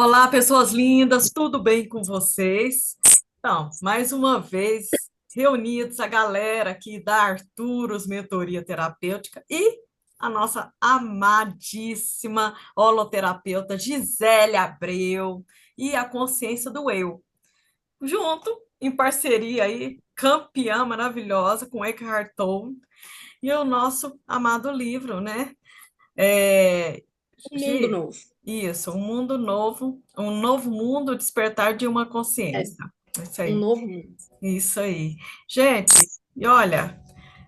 Olá, pessoas lindas, tudo bem com vocês? Então, mais uma vez, reunidos a galera aqui da Arturos Mentoria Terapêutica e a nossa amadíssima holoterapeuta Gisele Abreu e a Consciência do Eu, junto, em parceria aí, campeã maravilhosa com Eckhart Tolle e o nosso amado livro, né? É, Um mundo novo. isso, um novo mundo, despertar de uma É, consciência. Isso um aí, novo mundo. isso aí. Gente, e olha,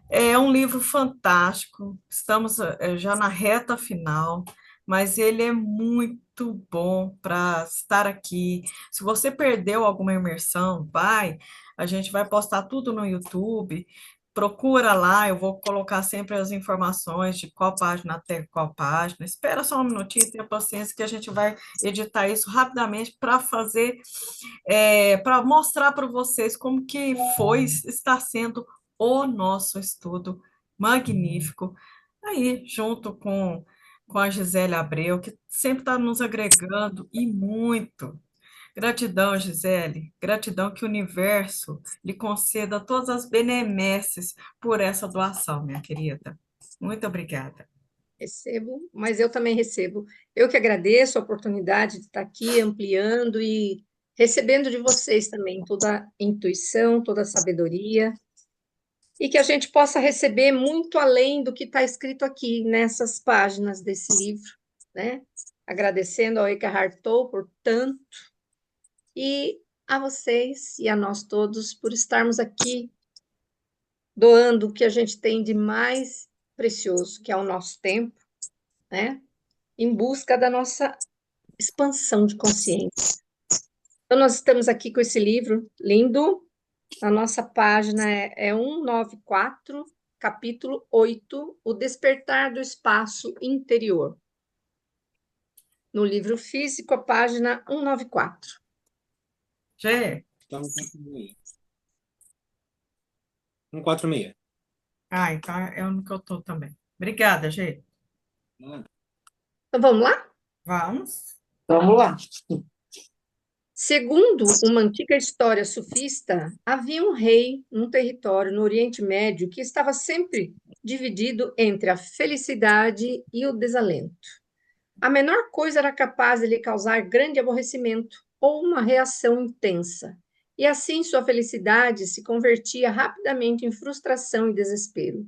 é um livro fantástico, estamos já na reta final, mas ele é muito bom para estar aqui. Se você perdeu alguma imersão, a gente vai postar tudo no YouTube. Procura lá, eu vou colocar sempre as informações de qual página até qual página. Espera só um minutinho, tenha paciência que a gente vai editar isso rapidamente para fazer, para mostrar para vocês como que foi, está sendo o nosso estudo magnífico, aí junto com a Gisele Abreu, que sempre está nos agregando e muito. Gratidão, Gisele, gratidão que o universo lhe conceda todas as benesses por essa doação, minha querida. Muito obrigada. Recebo, mas eu também recebo. Eu que agradeço a oportunidade de estar aqui ampliando e recebendo de vocês também toda a intuição, toda a sabedoria, e que a gente possa receber muito além do que está escrito aqui nessas páginas desse livro, né? Agradecendo ao Eckhart Tolle por tanto, e a vocês e a nós todos por estarmos aqui doando o que a gente tem de mais precioso, que é o nosso tempo, né? Em busca da nossa expansão de consciência. Então, nós estamos aqui com esse livro lindo. A nossa página é 194, capítulo 8, O Despertar do Espaço Interior. No livro físico, a página 194. Gê? Então, 146. 146. Ah, então é no que eu estou também. Obrigada, Gê. Então, vamos lá? Vamos? Vamos lá. Segundo uma antiga história sufista, havia um rei num território no Oriente Médio que estava sempre dividido entre a felicidade e o desalento. A menor coisa era capaz de lhe causar grande aborrecimento ou uma reação intensa, e assim sua felicidade se convertia rapidamente em frustração e desespero.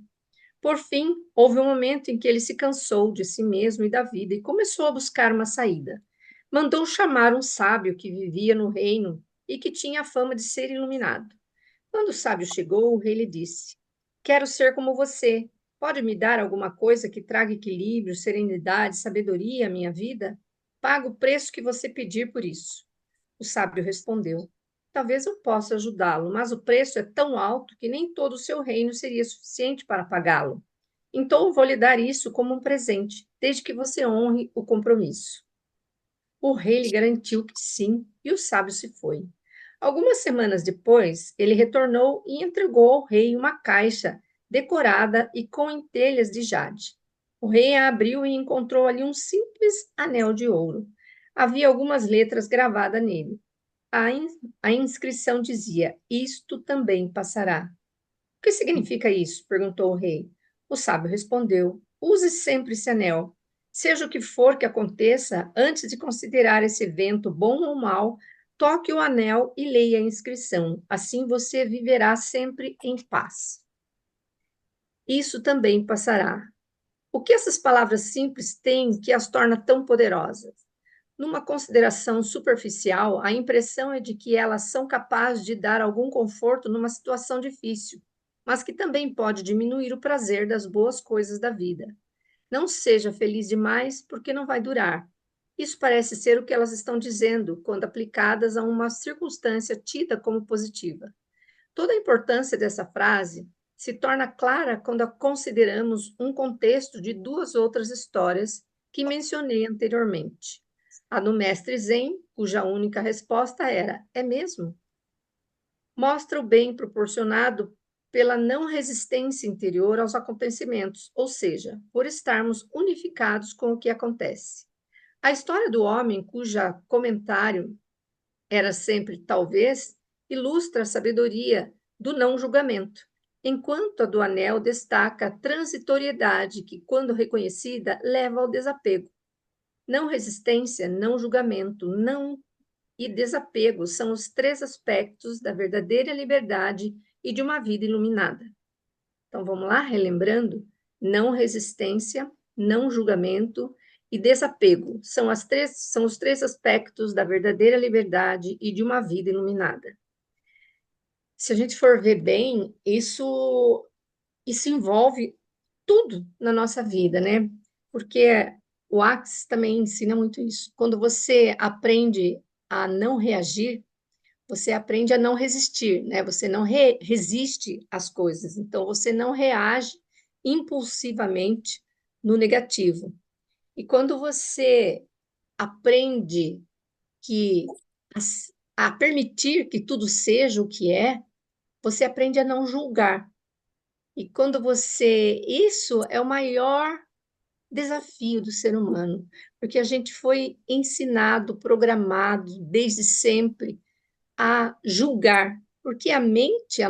Por fim, houve um momento em que ele se cansou de si mesmo e da vida e começou a buscar uma saída. Mandou chamar um sábio que vivia no reino e que tinha a fama de ser iluminado. Quando o sábio chegou, o rei lhe disse: Quero ser como você. Pode me dar alguma coisa que traga equilíbrio, serenidade, sabedoria à minha vida? Pago o preço que você pedir por isso. O sábio respondeu: Talvez eu possa ajudá-lo, mas o preço é tão alto que nem todo o seu reino seria suficiente para pagá-lo. Então vou lhe dar isso como um presente, desde que você honre o compromisso. O rei lhe garantiu que sim, e o sábio se foi. Algumas semanas depois, ele retornou e entregou ao rei uma caixa decorada e com entelhas de jade. O rei a abriu e encontrou ali um simples anel de ouro. Havia algumas letras gravadas nele. A inscrição dizia: Isto também passará. O que significa isso? Perguntou o rei. O sábio respondeu: Use sempre esse anel. Seja o que for que aconteça, antes de considerar esse evento bom ou mal, toque o anel e leia a inscrição. Assim você viverá sempre em paz. Isso também passará. O que essas palavras simples têm que as torna tão poderosas? Numa consideração superficial, a impressão é de que elas são capazes de dar algum conforto numa situação difícil, mas que também pode diminuir o prazer das boas coisas da vida. Não seja feliz demais, porque não vai durar. Isso parece ser o que elas estão dizendo quando aplicadas a uma circunstância tida como positiva. Toda a importância dessa frase se torna clara quando a consideramos um contexto de duas outras histórias que mencionei anteriormente. A do mestre Zen, cuja única resposta era: é mesmo? Mostra o bem proporcionado pela não resistência interior aos acontecimentos, ou seja, por estarmos unificados com o que acontece. A história do homem, cuja comentário era sempre talvez, ilustra a sabedoria do não julgamento, enquanto a do anel destaca a transitoriedade que, quando reconhecida, leva ao desapego. Não resistência, não julgamento, não e desapego são os três aspectos da verdadeira liberdade e de uma vida iluminada. Então vamos lá, relembrando: não resistência, não julgamento e desapego são os três aspectos da verdadeira liberdade e de uma vida iluminada. Se a gente for ver bem, isso envolve tudo na nossa vida, né? Porque o Axis também ensina muito isso. Quando você aprende a não reagir, você aprende a não resistir, né? Você não resiste às coisas, então você não reage impulsivamente no negativo. E quando você aprende que a permitir que tudo seja o que é, você aprende a não julgar. E quando isso é o maior desafio do ser humano, porque a gente foi ensinado, programado desde sempre a julgar, porque a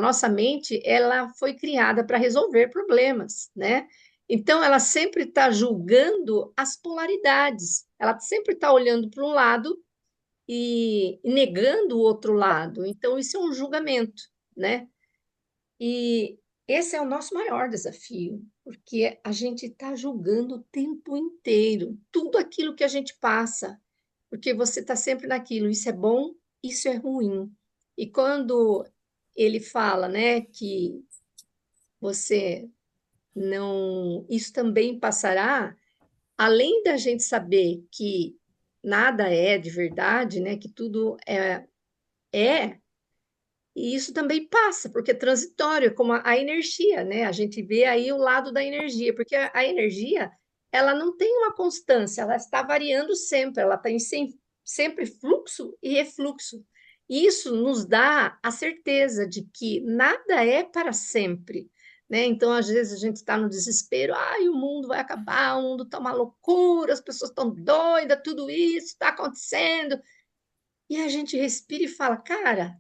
nossa mente, ela foi criada para resolver problemas, né? Então, ela sempre está julgando as polaridades, ela sempre está olhando para um lado e negando o outro lado. Então, isso é um julgamento, né? E esse é o nosso maior desafio, porque a gente está julgando o tempo inteiro, tudo aquilo que a gente passa, porque você está sempre naquilo, isso é bom, isso é ruim. E quando ele fala, né, que você não, isso também passará, além da gente saber que nada é de verdade, né, que tudo é, e isso também passa, porque é transitório, como a energia, né? A gente vê aí o lado da energia, porque a energia, ela não tem uma constância, ela está variando sempre, ela tem sempre fluxo e refluxo. Isso nos dá a certeza de que nada é para sempre, né? Então, às vezes, a gente está no desespero, ai, o mundo vai acabar, o mundo está uma loucura, as pessoas estão doidas, tudo isso está acontecendo. E a gente respira e fala, cara,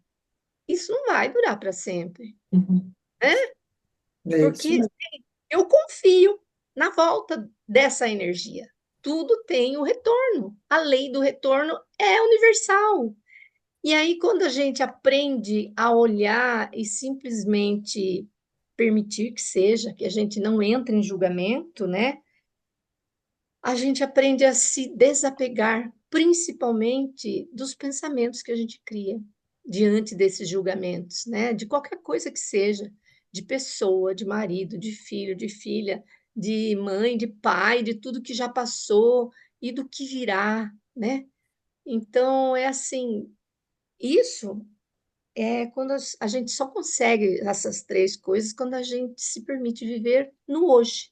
isso não vai durar para sempre, Uhum. né? É isso Porque mesmo. eu confio na volta dessa energia. Tudo tem o retorno. A lei do retorno é universal. E aí, quando a gente aprende a olhar e simplesmente permitir que seja, que a gente não entre em julgamento, né? A gente aprende a se desapegar, principalmente dos pensamentos que a gente cria diante desses julgamentos, né? De qualquer coisa que seja, de pessoa, de marido, de filho, de filha, de mãe, de pai, de tudo que já passou e do que virá, né? Então, é assim, isso é quando a gente só consegue essas três coisas quando a gente se permite viver no hoje,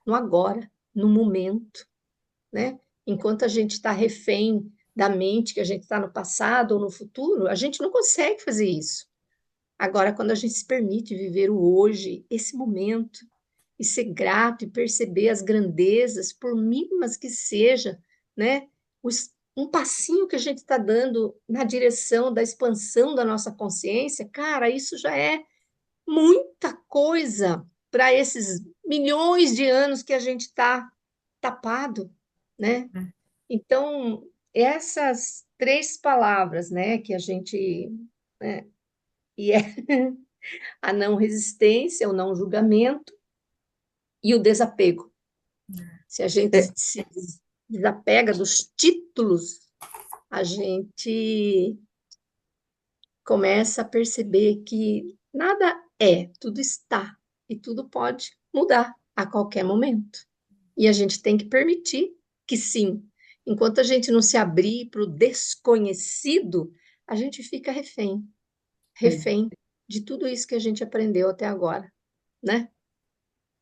no agora, no momento, né? Enquanto a gente está refém da mente, que a gente está no passado ou no futuro, a gente não consegue fazer isso. Agora, quando a gente se permite viver o hoje, esse momento, e ser grato e perceber as grandezas, por mínimas que seja, né? Um passinho que a gente está dando na direção da expansão da nossa consciência, cara, isso já é muita coisa para esses milhões de anos que a gente está tapado, né? Então, essas três palavras, né, que a gente, né, e é a não resistência, o não julgamento e o desapego. Se a gente É, se desapega dos títulos, a gente começa a perceber que nada é, tudo está e tudo pode mudar a qualquer momento. E a gente tem que permitir que sim. Enquanto a gente não se abrir para o desconhecido, a gente fica é. refém de tudo isso que a gente aprendeu até agora, né?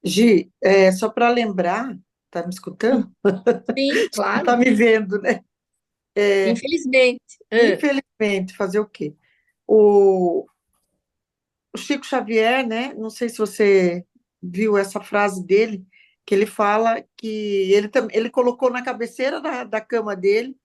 Gi, só para lembrar, tá me escutando? Sim, Não tá claro. me vendo, né? Infelizmente. Infelizmente, fazer o quê? O, o Chico Xavier, né? Não sei se você viu essa frase dele, que ele fala que ele colocou na cabeceira da cama dele,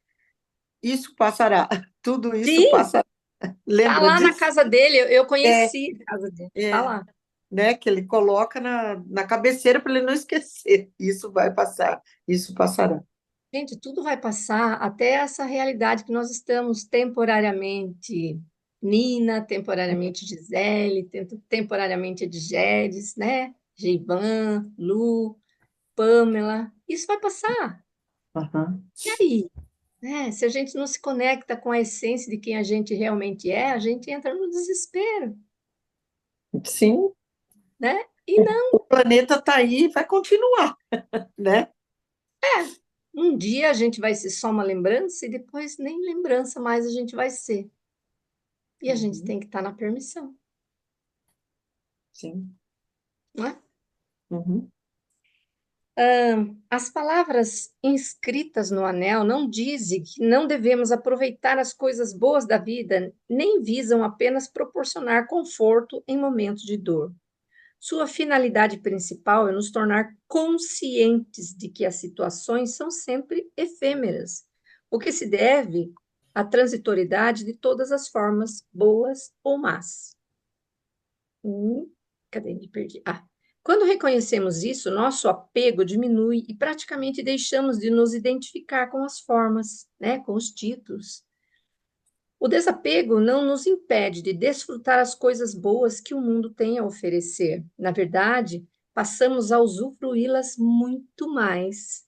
isso passará, tudo isso Sim, passará. tá Lembra lá na disso? casa dele, eu É, conheci a casa dele, tá é, lá. né? Que ele coloca na cabeceira para ele não esquecer. Isso vai passar, isso passará. Gente, tudo vai passar, até essa realidade que nós estamos temporariamente, Nina, temporariamente Gisele, temporariamente Edgeres, né? Geivan, Lu, Pamela, isso vai passar. Aham. E aí? Né? Se a gente não se conecta com a essência de quem a gente realmente é, a gente entra no desespero, Sim, né? E não, o planeta está aí e vai continuar, né? um dia a gente vai ser só uma lembrança e depois nem lembrança mais a gente vai ser. E a gente Uhum, tem que estar na permissão, sim. não é? Uhum, As palavras inscritas no anel não dizem que não devemos aproveitar as coisas boas da vida, nem visam apenas proporcionar conforto em momentos de dor. Sua finalidade principal é nos tornar conscientes de que as situações são sempre efêmeras, o que se deve à transitoriedade de todas as formas, boas ou más. Cadê? Me perdi. Quando reconhecemos isso, nosso apego diminui e praticamente deixamos de nos identificar com as formas, né, com os títulos. O desapego não nos impede de desfrutar as coisas boas que o mundo tem a oferecer. Na verdade, passamos a usufruí-las muito mais.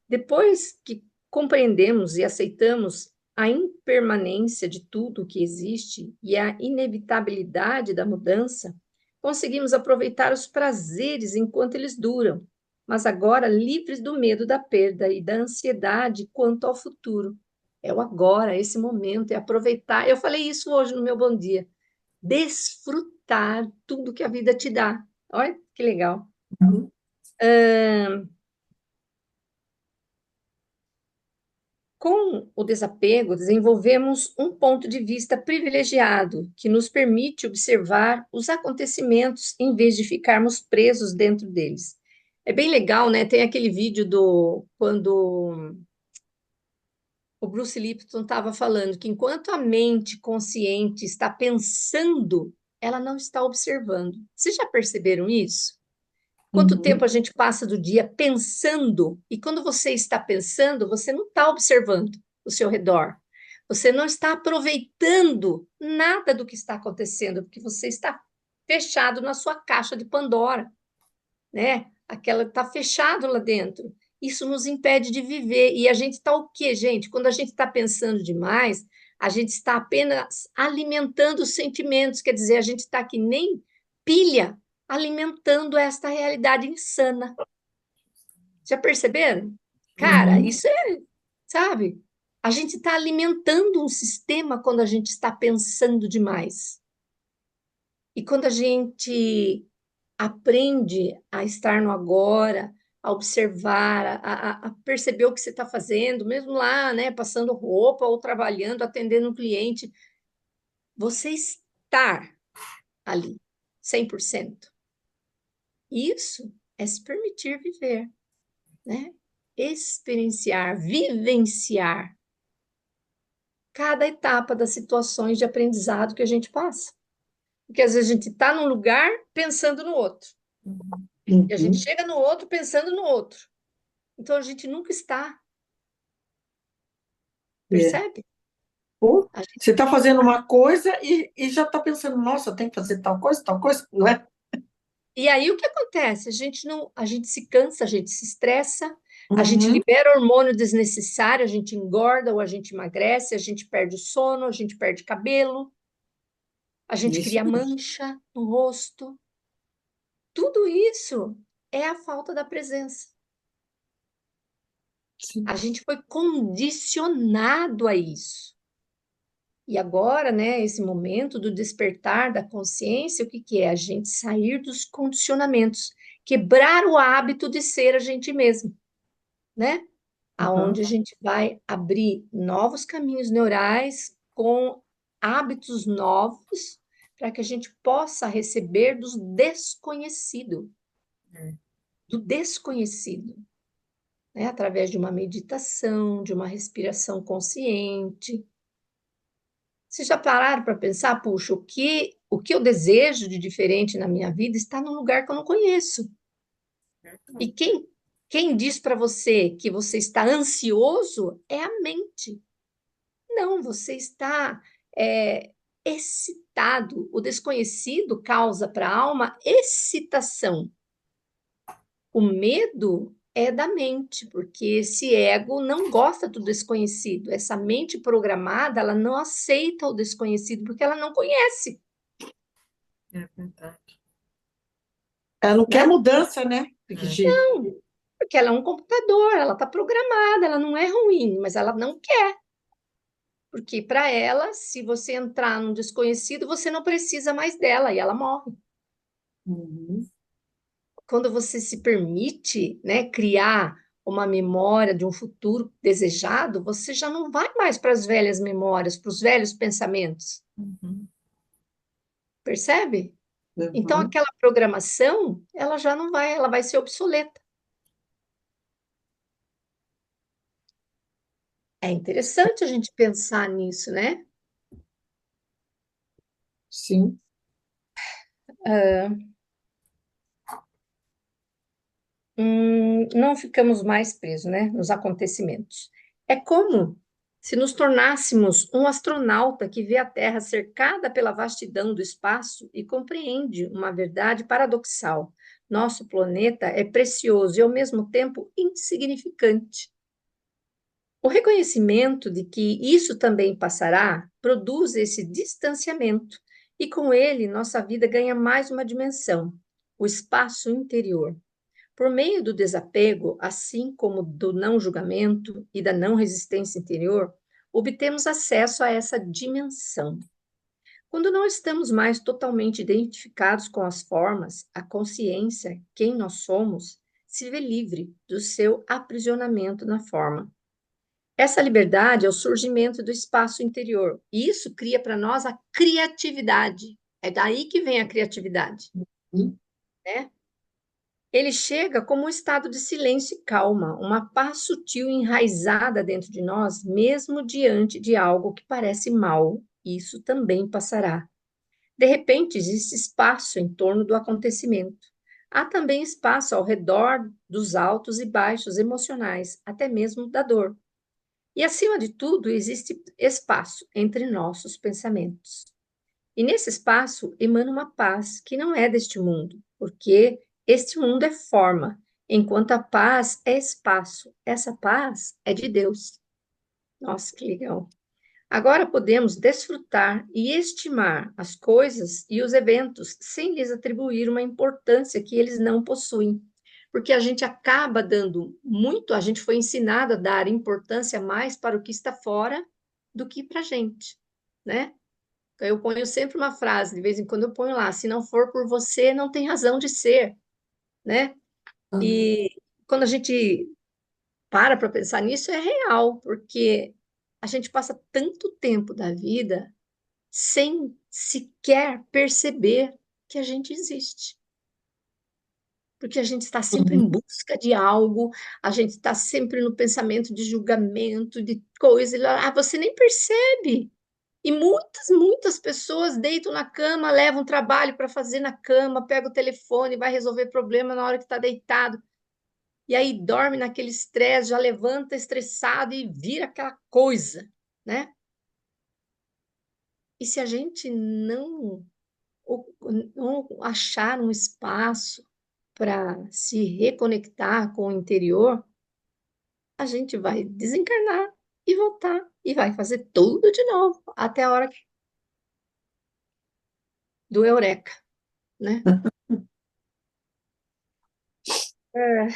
Depois que compreendemos e aceitamos a impermanência de tudo o que existe e a inevitabilidade da mudança, conseguimos aproveitar os prazeres enquanto eles duram, mas agora livres do medo da perda e da ansiedade quanto ao futuro. É o agora, esse momento, é aproveitar. Eu falei isso hoje no meu Bom Dia. Desfrutar tudo que a vida te dá. Olha que legal. uhum. Com o desapego, desenvolvemos um ponto de vista privilegiado que nos permite observar os acontecimentos em vez de ficarmos presos dentro deles. É bem legal, né? Tem aquele vídeo do quando o Bruce Lipton estava falando que enquanto a mente consciente está pensando, ela não está observando. Vocês já perceberam isso? Quanto tempo Uhum. a gente passa do dia pensando, e quando você está pensando, você não está observando o seu redor. Você não está aproveitando nada do que está acontecendo, porque você está fechado na sua caixa de Pandora, né? Aquela está fechado lá dentro. Isso nos impede de viver. E a gente está o quê, gente? Quando a gente está pensando demais, a gente está apenas alimentando os sentimentos, quer dizer, a gente está que nem pilha alimentando esta realidade insana. Já perceberam? Cara, Uhum. isso é, sabe? A gente está alimentando um sistema quando a gente está pensando demais. E quando a gente aprende a estar no agora, a observar, a perceber o que você está fazendo, mesmo lá, né, passando roupa ou trabalhando, atendendo um cliente, você estar ali, 100%. Isso é se permitir viver, né? Experienciar, vivenciar cada etapa das situações de aprendizado que a gente passa. Porque às vezes a gente está num lugar pensando no outro, e a gente Uhum. chega no outro pensando no outro. Então a gente nunca está, É. percebe? Pô, A gente- você está fazendo uma coisa e já está pensando, nossa, eu tenho que fazer tal coisa, não é? E aí o que acontece? A gente não, a gente se cansa, a gente se estressa, a gente Uhum. libera hormônio desnecessário, a gente engorda ou a gente emagrece, a gente perde o sono, a gente perde cabelo, a gente Isso cria mesmo. mancha no rosto. Tudo isso é a falta da presença. A Sim. gente foi condicionado a isso. E agora, né, esse momento do despertar da consciência, o que que é? A gente sair dos condicionamentos, quebrar o hábito de ser a gente mesmo, né? Uhum. Aonde a gente vai abrir novos caminhos neurais com hábitos novos para que a gente possa receber dos desconhecido. do desconhecido, né? Através de uma meditação, de uma respiração consciente. Vocês já pararam para pensar, puxa, o que eu desejo de diferente na minha vida está num lugar que eu não conheço. E quem diz para você que você está ansioso é a mente. Não, você está excitado. O desconhecido causa para a alma excitação. O medo é da mente, porque esse ego não gosta do desconhecido. Essa mente programada, ela não aceita o desconhecido porque ela não conhece, É verdade. Ela não quer né? mudança, né, Brigitte? Porque ela é um computador, ela está programada, ela não é ruim, mas ela não quer. Porque para ela, se você entrar num desconhecido, você não precisa mais dela e ela morre. Uhum. Quando você se permite, né, criar uma memória de um futuro desejado, você já não vai mais para as velhas memórias, para os velhos pensamentos, Uhum. percebe? Então, Uhum. aquela programação, ela já não vai, ela vai ser obsoleta. É interessante a gente pensar nisso, né? Sim. Não ficamos mais presos, né, nos acontecimentos. É como se nos tornássemos um astronauta que vê a Terra cercada pela vastidão do espaço e compreende uma verdade paradoxal. Nosso planeta é precioso e, ao mesmo tempo, insignificante. O reconhecimento de que isso também passará produz esse distanciamento, e com ele nossa vida ganha mais uma dimensão, o espaço interior. Por meio do desapego, assim como do não julgamento e da não resistência interior, obtemos acesso a essa dimensão. Quando não estamos mais totalmente identificados com as formas, a consciência, quem nós somos, se vê livre do seu aprisionamento na forma. Essa liberdade é o surgimento do espaço interior, e isso cria para nós a criatividade. É daí que vem a criatividade, Uhum. né? Ele chega como um estado de silêncio e calma, uma paz sutil enraizada dentro de nós, mesmo diante de algo que parece mal. Isso também passará. De repente, existe espaço em torno do acontecimento. Há também espaço ao redor dos altos e baixos emocionais, até mesmo da dor. E, acima de tudo, existe espaço entre nossos pensamentos. E nesse espaço emana uma paz que não é deste mundo, porque este mundo é forma, enquanto a paz é espaço. Essa paz é de Deus. Nossa, que legal. Agora podemos desfrutar e estimar as coisas e os eventos sem lhes atribuir uma importância que eles não possuem. Porque a gente acaba dando muito, a gente foi ensinado a dar importância mais para o que está fora do que para a gente, né? Então, eu ponho sempre uma frase, de vez em quando eu ponho lá, se não for por você, não tem razão de ser, né? E quando a gente para pensar nisso, é real, porque a gente passa tanto tempo da vida sem sequer perceber que a gente existe. Porque a gente está sempre em Uhum. busca de algo, a gente está sempre no pensamento de julgamento, de coisa, e lá, você nem percebe. E muitas pessoas deitam na cama, levam trabalho para fazer na cama, pega o telefone, vai resolver problema na hora que está deitado. E aí dorme naquele estresse, já levanta estressado e vira aquela coisa, né? E se a gente não achar um espaço para se reconectar com o interior, a gente vai desencarnar e voltar e vai fazer tudo de novo até a hora do eureka, né? É.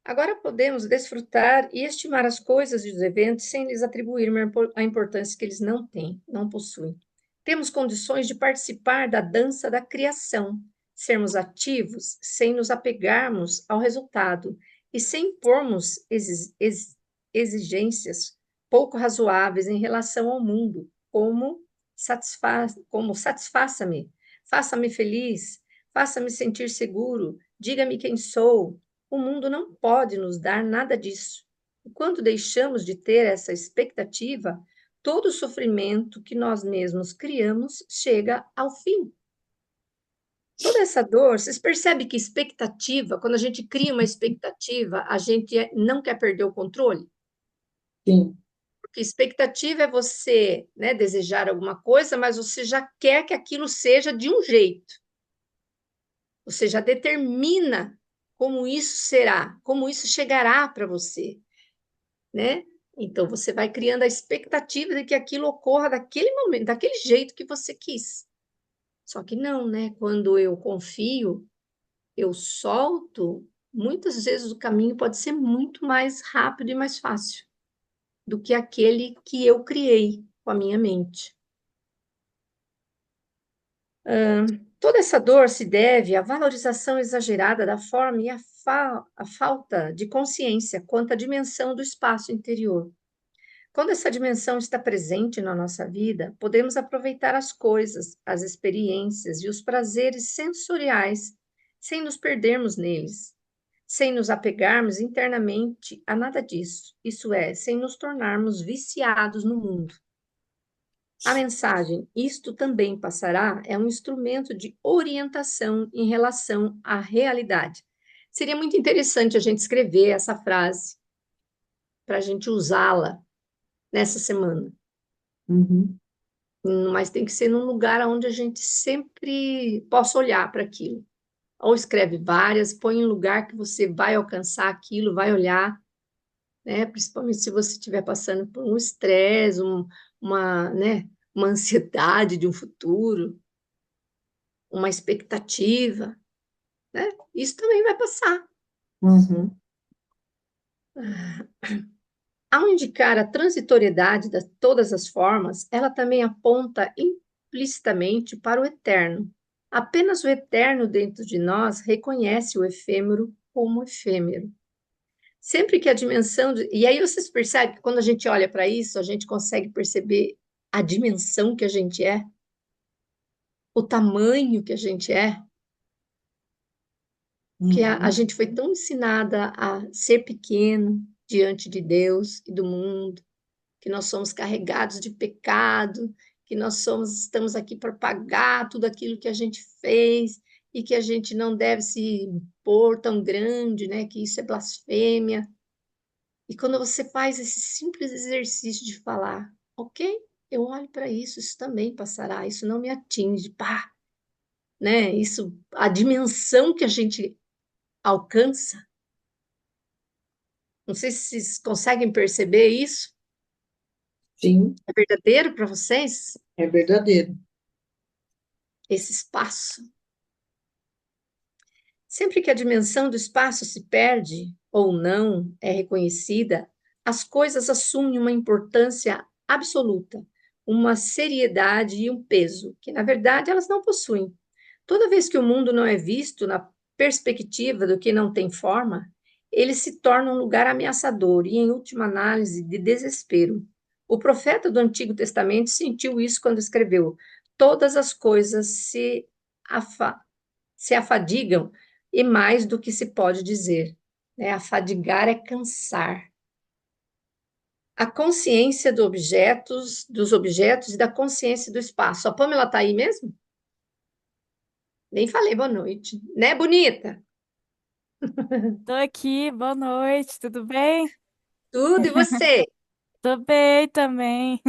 Agora podemos desfrutar e estimar as coisas e os eventos sem lhes atribuir a importância que eles não têm, não possuem. Temos condições de participar da dança da criação, sermos ativos sem nos apegarmos ao resultado e sem impormos exigências pouco razoáveis em relação ao mundo, como satisfaça-me, faça-me feliz, faça-me sentir seguro, diga-me quem sou. O mundo não pode nos dar nada disso. E quando deixamos de ter essa expectativa, todo o sofrimento que nós mesmos criamos chega ao fim. Toda essa dor, vocês percebem que expectativa, quando a gente cria uma expectativa, a gente não quer perder o controle? Sim. Porque expectativa é você, né, desejar alguma coisa, mas você já quer que aquilo seja de um jeito. Você já determina como isso será, como isso chegará para você, né? Então você vai criando a expectativa de que aquilo ocorra daquele momento, daquele jeito que você quis. Só que não, né? Quando eu confio, eu solto, muitas vezes o caminho pode ser muito mais rápido e mais fácil do que aquele que eu criei com a minha mente. Toda essa dor se deve à valorização exagerada da forma e à falta de consciência quanto à dimensão do espaço interior. Quando essa dimensão está presente na nossa vida, podemos aproveitar as coisas, as experiências e os prazeres sensoriais sem nos perdermos neles, sem nos apegarmos internamente a nada disso, isso é, sem nos tornarmos viciados no mundo. A mensagem "isto também passará" é um instrumento de orientação em relação à realidade. Seria muito interessante a gente escrever essa frase para a gente usá-la nessa semana. Uhum. Mas tem que ser num lugar onde a gente sempre possa olhar para aquilo. Ou escreve várias, põe em um lugar que você vai alcançar aquilo, vai olhar, né? Principalmente se você estiver passando por um estresse, né? Uma ansiedade de um futuro, uma expectativa, né? Isso também vai passar. Uhum. Ao indicar a transitoriedade de todas as formas, ela também aponta implicitamente para o eterno. Apenas o eterno dentro de nós reconhece o efêmero como efêmero. Sempre que a dimensão. E aí vocês percebem que quando a gente olha para isso, a gente consegue perceber a dimensão que a gente é, o tamanho que a gente é. Porque a gente foi tão ensinada a ser pequeno diante de Deus e do mundo, que nós somos carregados de pecado, que estamos aqui para pagar tudo aquilo que a gente fez e que a gente não deve se pôr tão grande, né? Que isso é blasfêmia. E quando você faz esse simples exercício de falar, ok, eu olho para isso, isso também passará, isso não me atinge, pá, né? Isso, a dimensão que a gente alcança. Não sei se vocês conseguem perceber isso. Sim, É verdadeiro para vocês? é verdadeiro. Esse espaço. Sempre que a dimensão do espaço se perde ou não é reconhecida, as coisas assumem uma importância absoluta, uma seriedade e um peso, que na verdade elas não possuem. Toda vez que o mundo não é visto na perspectiva do que não tem forma, ele se torna um lugar ameaçador e, em última análise, de desespero. O profeta do Antigo Testamento sentiu isso quando escreveu: todas as coisas se afadigam e mais do que se pode dizer. Né? Afadigar é cansar. A consciência dos objetos e da consciência do espaço. A Pamela está aí mesmo? Nem falei boa noite. Né, bonita? Tô aqui, boa noite, tudo bem? Tudo, e você? Tô bem também.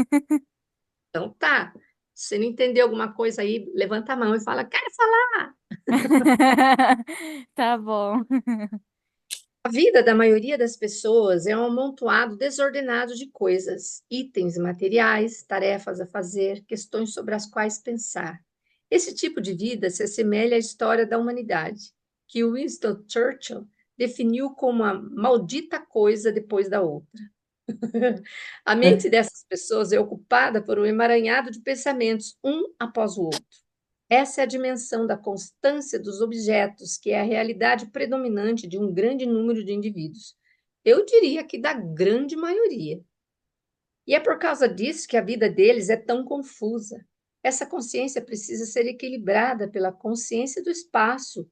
Então tá. Se você não entender alguma coisa aí, levanta a mão e fala, quero falar. Tá bom. A vida da maioria das pessoas é um amontoado desordenado de coisas, itens materiais, tarefas a fazer, questões sobre as quais pensar. Esse tipo de vida se assemelha à história da humanidade, que Winston Churchill definiu como uma maldita coisa depois da outra. A mente dessas pessoas é ocupada por um emaranhado de pensamentos, um após o outro. Essa é a dimensão da constância dos objetos, que é a realidade predominante de um grande número de indivíduos. Eu diria que da grande maioria. E é por causa disso que a vida deles é tão confusa. Essa consciência precisa ser equilibrada pela consciência do espaço,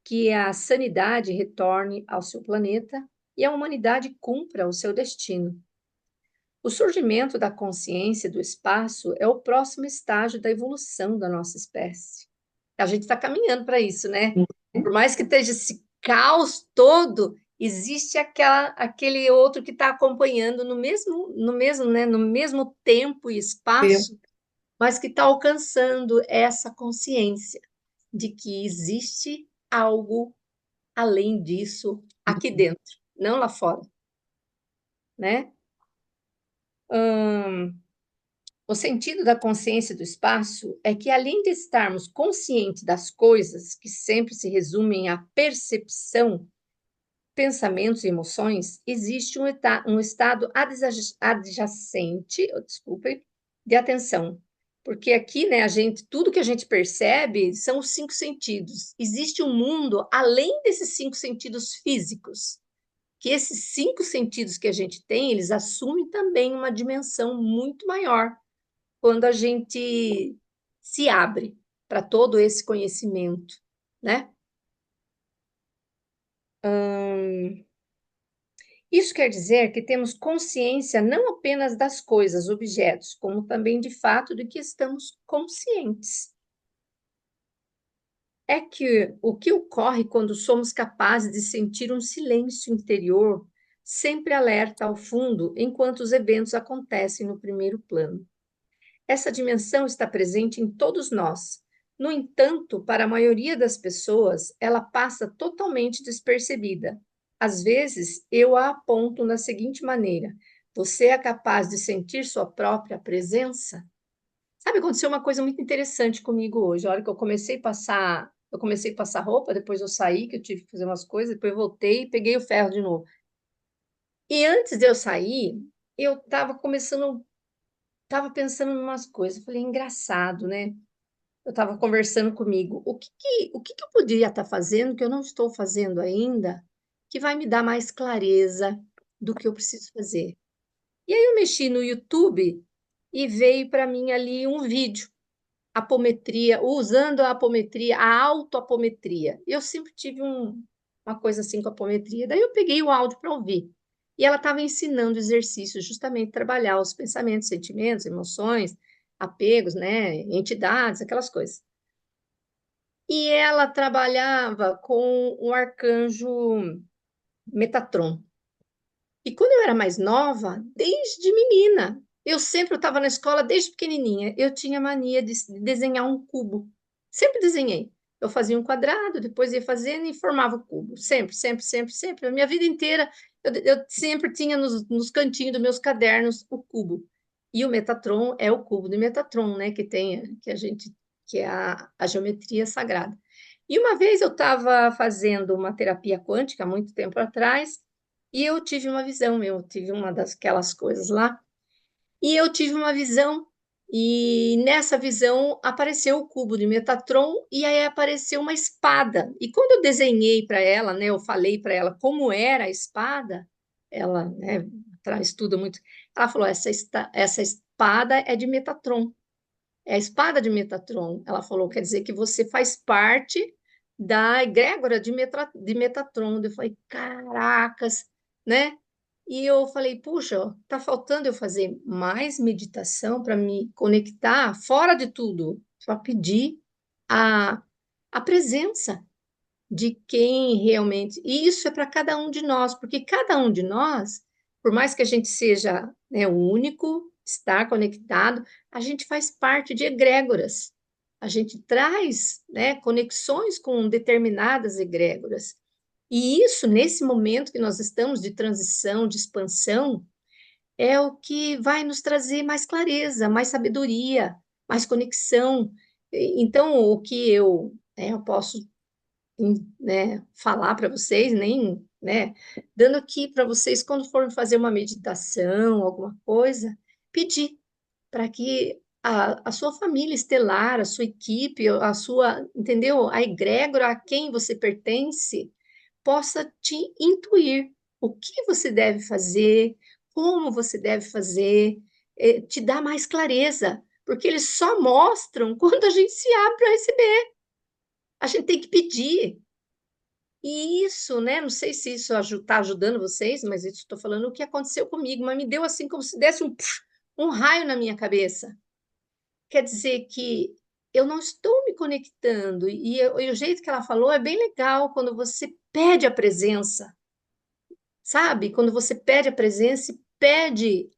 que a sanidade retorne ao seu planeta e a humanidade cumpra o seu destino. O surgimento da consciência do espaço é o próximo estágio da evolução da nossa espécie. A gente está caminhando para isso, né? Por mais que esteja esse caos todo, existe aquele outro que está acompanhando no mesmo tempo e espaço, mas que está alcançando essa consciência de que existe algo além disso aqui dentro, não lá fora, né? O sentido da consciência do espaço é que, além de estarmos conscientes das coisas, que sempre se resumem à percepção, pensamentos e emoções, existe um estado adjacente, de atenção. Porque aqui, né, tudo que a gente percebe são os 5 sentidos. Existe um mundo além desses 5 sentidos físicos, que esses 5 sentidos que a gente tem, eles assumem também uma dimensão muito maior quando a gente se abre para todo esse conhecimento, né? Isso quer dizer que temos consciência não apenas das coisas, objetos, como também de fato de que estamos conscientes. É que o que ocorre quando somos capazes de sentir um silêncio interior sempre alerta ao fundo enquanto os eventos acontecem no primeiro plano. Essa dimensão está presente em todos nós. No entanto, para a maioria das pessoas, ela passa totalmente despercebida. Às vezes, eu a aponto da seguinte maneira: você é capaz de sentir sua própria presença? Sabe, aconteceu uma coisa muito interessante comigo hoje. A hora que eu comecei a passar roupa, depois eu saí, que eu tive que fazer umas coisas, depois eu voltei e peguei o ferro de novo. E antes de eu sair, eu estava pensando em umas coisas. Eu falei, engraçado, né? Eu estava conversando comigo. O que eu poderia estar fazendo que eu não estou fazendo ainda, que vai me dar mais clareza do que eu preciso fazer? E aí eu mexi no YouTube e veio para mim ali um vídeo, apometria, usando a apometria, a autoapometria. Eu sempre tive uma coisa assim com a apometria. Daí eu peguei o áudio para ouvir. E ela estava ensinando exercícios, justamente trabalhar os pensamentos, sentimentos, emoções, apegos, né, entidades, aquelas coisas. E ela trabalhava com o arcanjo Metatron. E quando eu era mais nova, desde menina, eu estava na escola desde pequenininha, eu tinha mania de desenhar um cubo. Sempre desenhei. Eu fazia um quadrado, depois ia fazendo e formava o cubo. Sempre, sempre, sempre, sempre. A minha vida inteira, eu sempre tinha nos cantinhos dos meus cadernos o cubo. E o Metatron é o cubo de Metatron, né? Que é a geometria sagrada. E uma vez eu estava fazendo uma terapia quântica, há muito tempo atrás, e eu tive uma visão, eu tive uma daquelas coisas lá, e eu tive uma visão, e nessa visão apareceu o cubo de Metatron, e aí apareceu uma espada. E quando eu desenhei para ela, né, eu falei para ela como era a espada, ela, né, estuda muito, ela falou, essa espada é de Metatron, é a espada de Metatron. Ela falou, quer dizer que você faz parte da egrégora de Metatron. Eu falei, caracas, né? E eu falei, puxa, tá faltando eu fazer mais meditação para me conectar fora de tudo, para pedir a, a presença de quem realmente. E isso é para cada um de nós, porque cada um de nós, por mais que a gente seja, né, o único, estar conectado, a gente faz parte de egrégoras. A gente traz, né, conexões com determinadas egrégoras. E isso, nesse momento que nós estamos de transição, de expansão, é o que vai nos trazer mais clareza, mais sabedoria, mais conexão. Então, o que eu posso, né, falar para vocês, nem, né, dando aqui para vocês, quando forem fazer uma meditação, alguma coisa, pedir para que a sua família estelar, a sua equipe, a sua, entendeu? A egrégora a quem você pertence, possa te intuir o que você deve fazer, como você deve fazer, te dar mais clareza, porque eles só mostram quando a gente se abre para receber. A gente tem que pedir. E isso, né? Não sei se isso está ajudando vocês, mas isso estou falando o que aconteceu comigo, mas me deu assim como se desse um raio na minha cabeça. Quer dizer que eu não estou me conectando, e o jeito que ela falou é bem legal quando você pede a presença, sabe? Quando você pede a presença e pede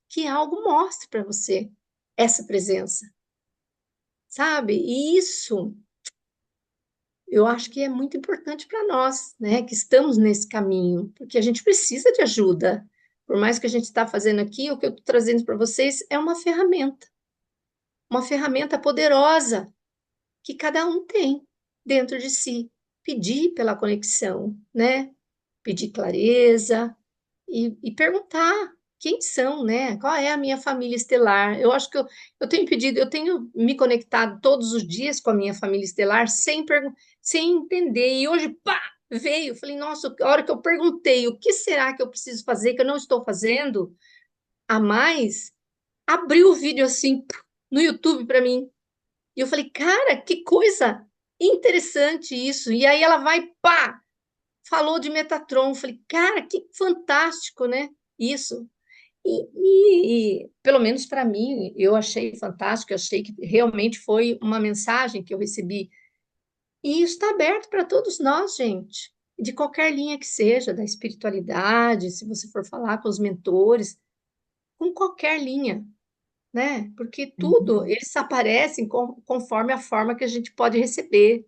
que algo mostre para você essa presença, sabe? E isso eu acho que é muito importante para nós, né, que estamos nesse caminho, porque a gente precisa de ajuda. Por mais que a gente está fazendo aqui, o que eu estou trazendo para vocês é uma ferramenta poderosa que cada um tem dentro de si. Pedir pela conexão, né? Pedir clareza e perguntar quem são, né? Qual é a minha família estelar? Eu acho que eu tenho pedido, eu tenho me conectado todos os dias com a minha família estelar sem entender. E hoje, pá, veio. Falei, nossa, a hora que eu perguntei o que será que eu preciso fazer, que eu não estou fazendo a mais, abriu o vídeo assim no YouTube para mim. E eu falei, cara, que coisa interessante isso. E aí ela vai, pá, falou de Metatron. Eu falei, cara, que fantástico, né? Isso. E, pelo menos para mim, eu achei fantástico, eu achei que realmente foi uma mensagem que eu recebi. E isso está aberto para todos nós, gente, de qualquer linha que seja, da espiritualidade, se você for falar com os mentores, com qualquer linha, né? Porque tudo, eles aparecem conforme a forma que a gente pode receber,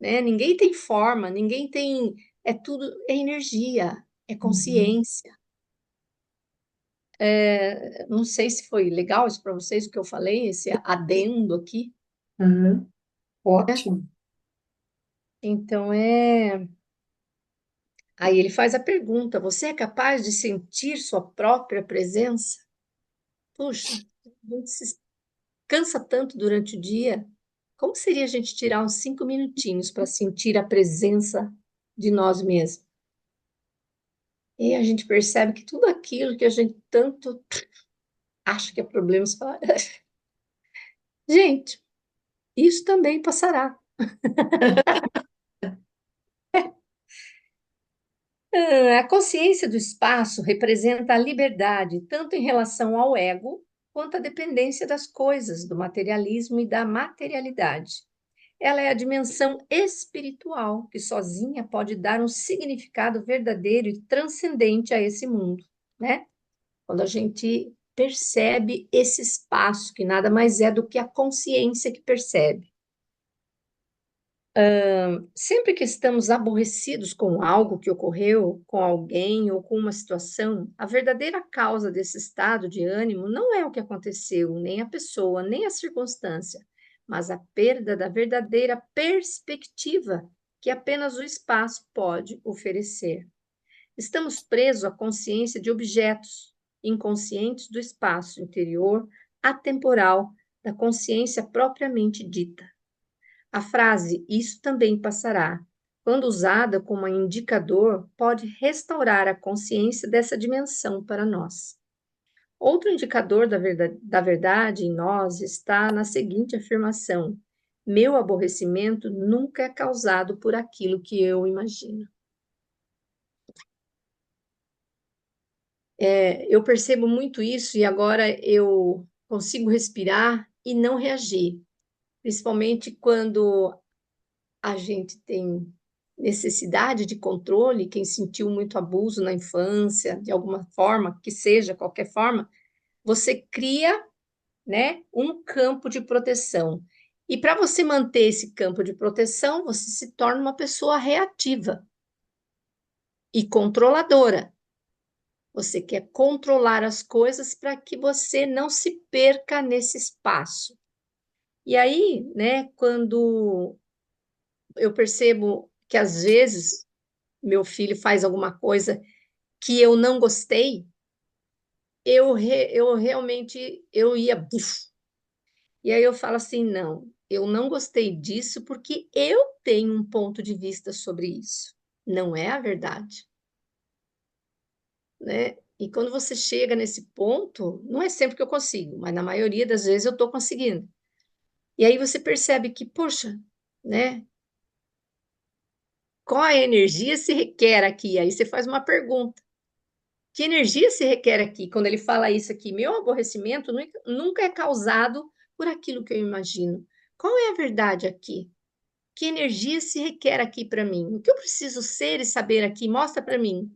né? Ninguém tem forma, ninguém tem, é tudo, é energia, é consciência. Não sei se foi legal isso para vocês, o que eu falei, esse adendo aqui. Uhum. Ótimo. Então, aí ele faz a pergunta: você é capaz de sentir sua própria presença? Puxa, a gente se cansa tanto durante o dia. Como seria a gente tirar uns 5 minutinhos para sentir a presença de nós mesmos? E a gente percebe que tudo aquilo que a gente tanto acha que é problema, você fala, gente, isso também passará. A consciência do espaço representa a liberdade, tanto em relação ao ego, quanto à dependência das coisas, do materialismo e da materialidade. Ela é a dimensão espiritual, que sozinha pode dar um significado verdadeiro e transcendente a esse mundo, né? Quando a gente percebe esse espaço, que nada mais é do que a consciência que percebe. Sempre que estamos aborrecidos com algo que ocorreu, com alguém ou com uma situação, a verdadeira causa desse estado de ânimo não é o que aconteceu, nem a pessoa, nem a circunstância, mas a perda da verdadeira perspectiva que apenas o espaço pode oferecer. Estamos presos à consciência de objetos, inconscientes do espaço interior, atemporal, da consciência propriamente dita. A frase "isso também passará", quando usada como indicador, pode restaurar a consciência dessa dimensão para nós. Outro indicador da verdade em nós está na seguinte afirmação: meu aborrecimento nunca é causado por aquilo que eu imagino. Eu percebo muito isso e agora eu consigo respirar e não reagir, principalmente quando a gente tem necessidade de controle, quem sentiu muito abuso na infância, de alguma forma, que seja, qualquer forma, você cria, né, um campo de proteção. E para você manter esse campo de proteção, você se torna uma pessoa reativa e controladora. Você quer controlar as coisas para que você não se perca nesse espaço. E aí, né, quando eu percebo que às vezes meu filho faz alguma coisa que eu não gostei, eu realmente eu ia buf. E aí eu falo assim, não, eu não gostei disso porque eu tenho um ponto de vista sobre isso. Não é a verdade, né? E quando você chega nesse ponto, não é sempre que eu consigo, mas na maioria das vezes eu estou conseguindo. E aí você percebe que, poxa, né? Qual a energia se requer aqui? Aí você faz uma pergunta. Que energia se requer aqui? Quando ele fala isso aqui, meu aborrecimento nunca é causado por aquilo que eu imagino. Qual é a verdade aqui? Que energia se requer aqui para mim? O que eu preciso ser e saber aqui? Mostra para mim.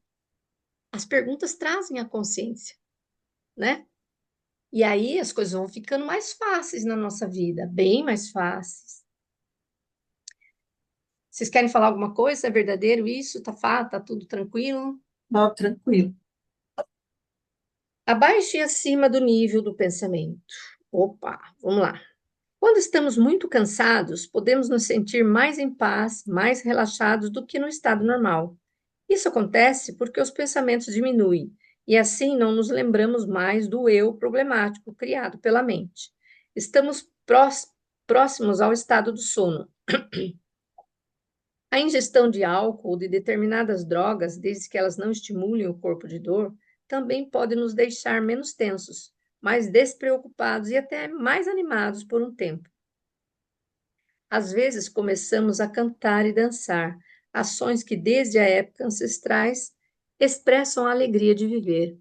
As perguntas trazem a consciência, né? E aí as coisas vão ficando mais fáceis na nossa vida, bem mais fáceis. Vocês querem falar alguma coisa? É verdadeiro isso? Tá tudo tranquilo? Não, tranquilo. Abaixo e acima do nível do pensamento. Opa, vamos lá. Quando estamos muito cansados, podemos nos sentir mais em paz, mais relaxados do que no estado normal. Isso acontece porque os pensamentos diminuem e assim não nos lembramos mais do eu problemático criado pela mente. Estamos próximos ao estado do sono. A ingestão de álcool ou de determinadas drogas, desde que elas não estimulem o corpo de dor, também pode nos deixar menos tensos, mais despreocupados e até mais animados por um tempo. Às vezes começamos a cantar e dançar, ações que desde a época ancestrais expressam a alegria de viver.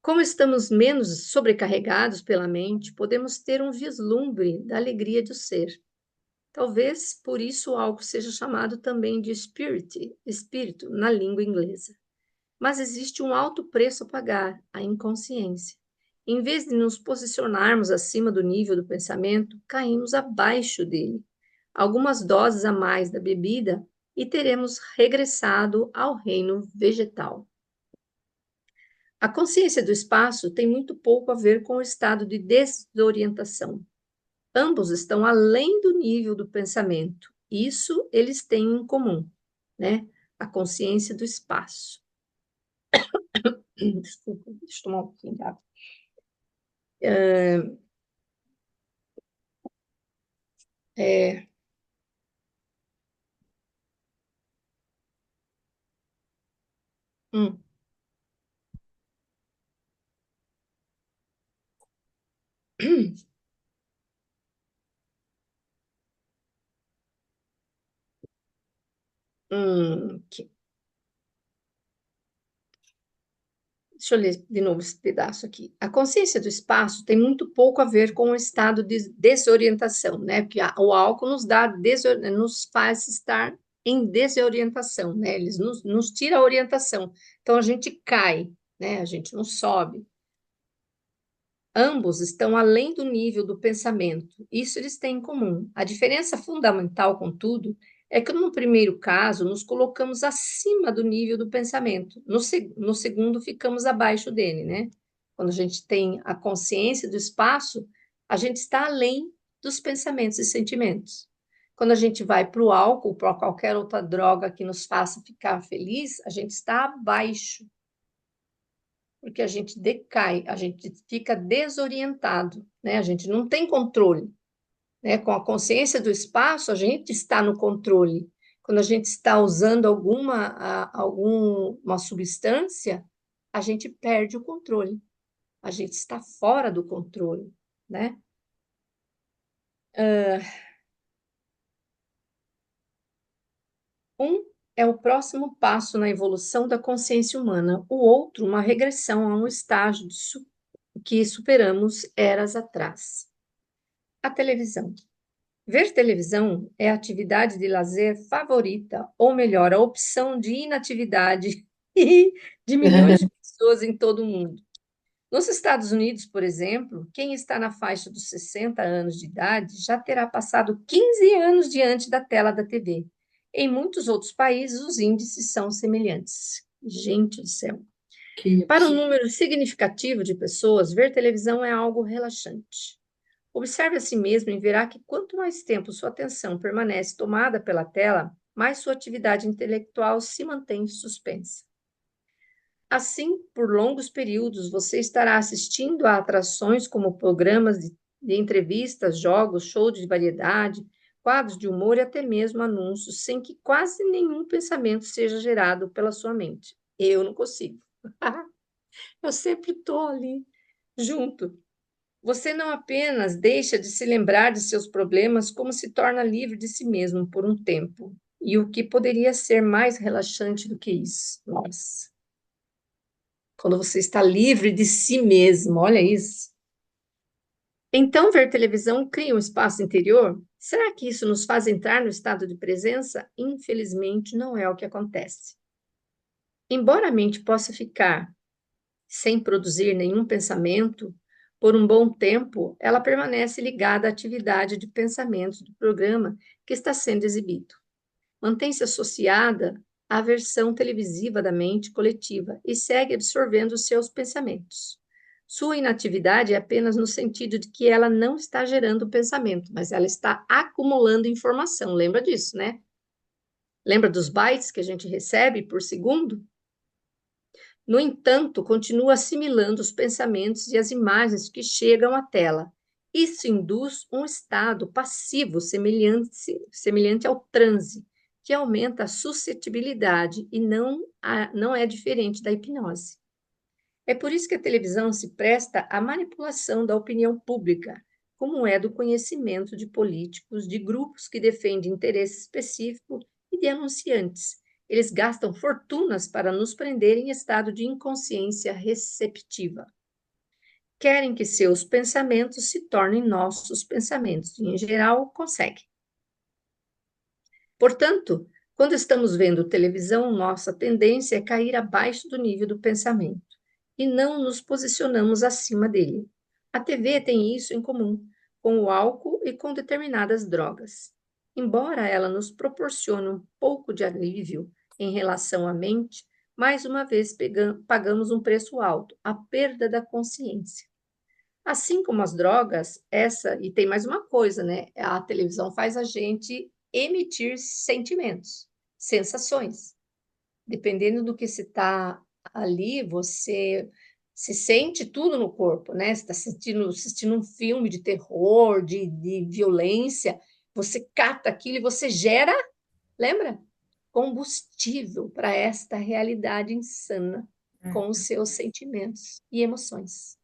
Como estamos menos sobrecarregados pela mente, podemos ter um vislumbre da alegria de ser. Talvez por isso algo seja chamado também de espírito na língua inglesa. Mas existe um alto preço a pagar, a inconsciência. Em vez de nos posicionarmos acima do nível do pensamento, caímos abaixo dele. Algumas doses a mais da bebida e teremos regressado ao reino vegetal. A consciência do espaço tem muito pouco a ver com o estado de desorientação. Ambos estão além do nível do pensamento. Isso eles têm em comum, né? A consciência do espaço. Desculpa, deixa eu tomar um pouquinho de água. É, hum, que Deixa eu ler de novo esse pedaço aqui. A consciência do espaço tem muito pouco a ver com o estado de desorientação, né? Porque o álcool nos faz estar em desorientação, né? Eles nos tira a orientação. Então a gente cai, né? A gente não sobe. Ambos estão além do nível do pensamento. Isso eles têm em comum. A diferença fundamental, contudo, é que no primeiro caso nos colocamos acima do nível do pensamento. No segundo, ficamos abaixo dele, né? Quando a gente tem a consciência do espaço, a gente está além dos pensamentos e sentimentos. Quando a gente vai para o álcool, para qualquer outra droga que nos faça ficar feliz, a gente está abaixo, porque a gente decai, a gente fica desorientado, né? A gente não tem controle, né? Com a consciência do espaço, a gente está no controle. Quando a gente está usando alguma substância, a gente perde o controle. A gente está fora do controle, né? Um é o próximo passo na evolução da consciência humana, o outro, uma regressão a um estágio que superamos eras atrás. A televisão. Ver televisão é a atividade de lazer favorita, ou melhor, a opção de inatividade de milhões de pessoas em todo o mundo. Nos Estados Unidos, por exemplo, quem está na faixa dos 60 anos de idade já terá passado 15 anos diante da tela da TV. Em muitos outros países, os índices são semelhantes. Gente do céu. Para um número significativo de pessoas, ver televisão é algo relaxante. Observe a si mesmo e verá que quanto mais tempo sua atenção permanece tomada pela tela, mais sua atividade intelectual se mantém suspensa. Assim, por longos períodos, você estará assistindo a atrações como programas de entrevistas, jogos, shows de variedade, quadros de humor e até mesmo anúncios, sem que quase nenhum pensamento seja gerado pela sua mente. Eu não consigo. Eu sempre estou ali, junto. Você não apenas deixa de se lembrar de seus problemas, como se torna livre de si mesmo por um tempo. E o que poderia ser mais relaxante do que isso? Nossa, quando você está livre de si mesmo, olha isso. Então, ver televisão cria um espaço interior? Será que isso nos faz entrar no estado de presença? Infelizmente, não é o que acontece. Embora a mente possa ficar sem produzir nenhum pensamento, por um bom tempo, ela permanece ligada à atividade de pensamento do programa que está sendo exibido. Mantém-se associada à versão televisiva da mente coletiva e segue absorvendo os seus pensamentos. Sua inatividade é apenas no sentido de que ela não está gerando pensamento, mas ela está acumulando informação. Lembra disso, né? Lembra dos bytes que a gente recebe por segundo? No entanto, continua assimilando os pensamentos e as imagens que chegam à tela. Isso induz um estado passivo semelhante ao transe, que aumenta a suscetibilidade e não é diferente da hipnose. É por isso que a televisão se presta à manipulação da opinião pública, como é do conhecimento de políticos, de grupos que defendem interesse específico e de anunciantes. Eles gastam fortunas para nos prender em estado de inconsciência receptiva. Querem que seus pensamentos se tornem nossos pensamentos, e, em geral, conseguem. Portanto, quando estamos vendo televisão, nossa tendência é cair abaixo do nível do pensamento e não nos posicionamos acima dele. A TV tem isso em comum com o álcool e com determinadas drogas. Embora ela nos proporcione um pouco de alívio em relação à mente, mais uma vez pagamos um preço alto, a perda da consciência. Assim como as drogas, e tem mais uma coisa, né? A televisão faz a gente emitir sentimentos, sensações. Dependendo do que se está ali, você se sente tudo no corpo, né? Você está assistindo um filme de terror, de violência, você capta aquilo e você gera, lembra? Combustível para esta realidade insana com os seus sentimentos e emoções.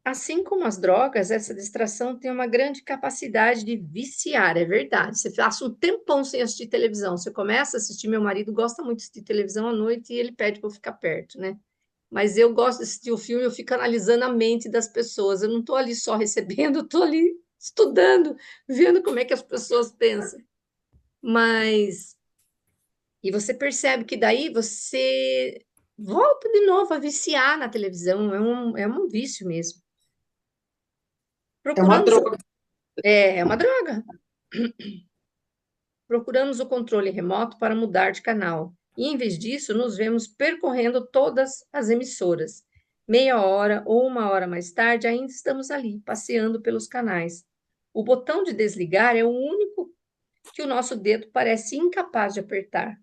Assim como as drogas, essa distração tem uma grande capacidade de viciar, é verdade. Você passa um tempão sem assistir televisão, você começa a assistir, meu marido gosta muito de assistir televisão à noite e ele pede para eu ficar perto, né? Mas eu gosto de assistir o filme, eu fico analisando a mente das pessoas, eu não estou ali só recebendo, eu estou ali estudando, vendo como é que as pessoas pensam. E você percebe que daí você volta de novo a viciar na televisão, é um vício mesmo. É uma Procuramos droga. É uma droga. Procuramos o controle remoto para mudar de canal. E, em vez disso, nos vemos percorrendo todas as emissoras. Meia hora ou uma hora mais tarde, ainda estamos ali, passeando pelos canais. O botão de desligar é o único que o nosso dedo parece incapaz de apertar.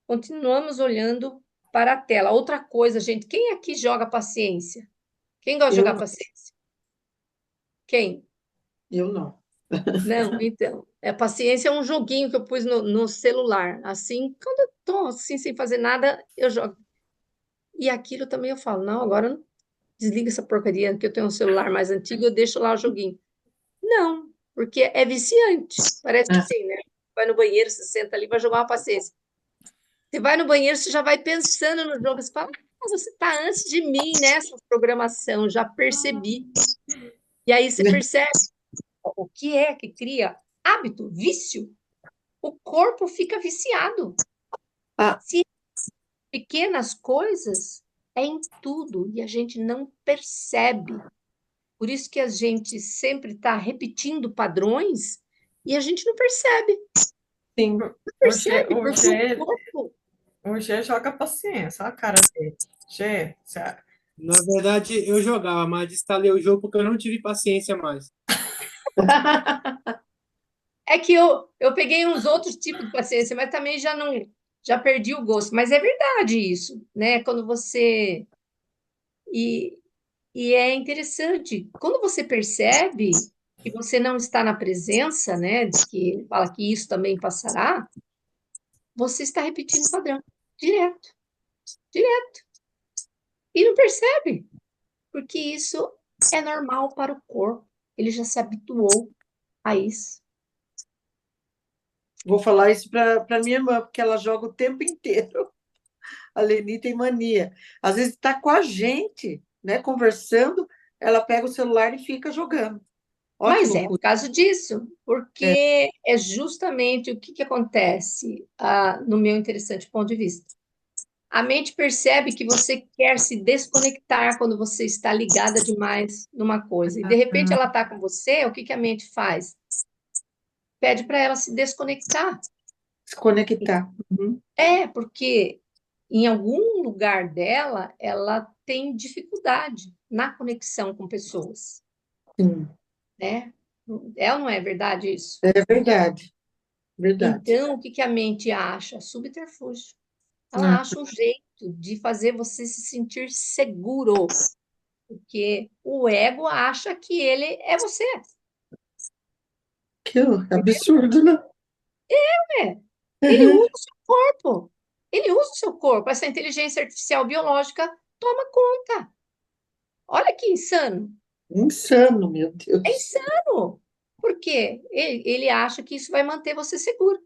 Continuamos olhando para a tela. Outra coisa, gente, quem aqui joga paciência? Quem gosta de Eu jogar não. paciência? Quem? Eu não. Não, então, paciência é um joguinho que eu pus no celular. Assim, quando eu tô assim, sem fazer nada, eu jogo. E aquilo também eu falo, não, agora não desliga essa porcaria, que eu tenho um celular mais antigo, eu deixo lá o joguinho. Não, porque é viciante. Parece que É. sim, né? Vai no banheiro, se senta ali, vai jogar uma paciência. Você vai no banheiro, você já vai pensando no jogo, você fala, "Ah, você está antes de mim nessa programação, já percebi." E aí você percebe o que é que cria hábito, vício. O corpo fica viciado. Ah, Se pequenas coisas, é em tudo e a gente não percebe. Por isso que a gente sempre está repetindo padrões e a gente não percebe. sim. Não O G, percebe, o porque o G, corpo. o G joga paciência, olha a cara dele. G, Na verdade, eu jogava, mas desinstalei o jogo porque eu não tive paciência mais. É que eu peguei uns outros tipos de paciência, mas também já perdi o gosto. Mas é verdade isso, né? Quando você. E, e é interessante, quando você percebe. que você não está na presença, né, de que ele fala que isso também passará, você está repetindo o padrão, direto, direto, e não percebe, porque isso é normal para o corpo, ele já se habituou a isso. Vou falar isso para minha irmã, porque ela joga o tempo inteiro. A Leni tem mania. Às vezes está com a gente, né, conversando, ela pega o celular e fica jogando. Olha que Mas é por loucura. causa disso, É. porque é justamente o que que acontece, no meu interessante ponto de vista. A mente percebe que você quer se desconectar quando você está ligada demais numa coisa. E de repente ela está com você, o que que a mente faz? Pede para ela se desconectar. Se conectar. Uhum. É, porque em algum lugar dela, ela tem dificuldade na conexão com pessoas, Sim, né? É ou não é verdade isso? é verdade. Verdade. Então, o que que a mente acha? Subterfúgio. Ela Ah, acha um jeito de fazer você se sentir seguro, porque o ego acha que ele é você. que absurdo, né? É. Ele Uhum. usa o seu corpo. Ele usa o seu corpo. Essa inteligência artificial biológica toma conta. Olha que insano. Insano, meu É Deus. insano. Por quê? Ele acha que isso vai manter você seguro.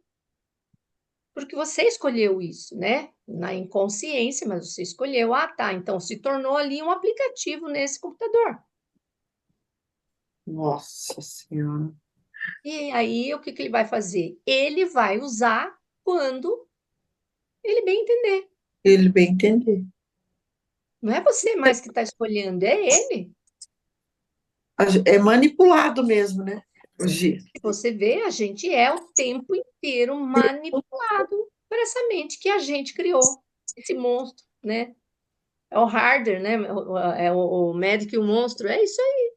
Porque você escolheu isso, né? Na inconsciência, mas você escolheu. Ah, tá. Então se tornou ali um aplicativo nesse computador. Nossa Senhora. E aí, o que que ele vai fazer? Ele vai usar quando ele bem entender. Ele bem entender. Não é você mais que está escolhendo, é ele. É manipulado mesmo, né? Gi? Se você vê, a gente é o tempo inteiro manipulado por essa mente que a gente criou, esse monstro, né? É o Harder, né? É o médico e o monstro, é isso aí,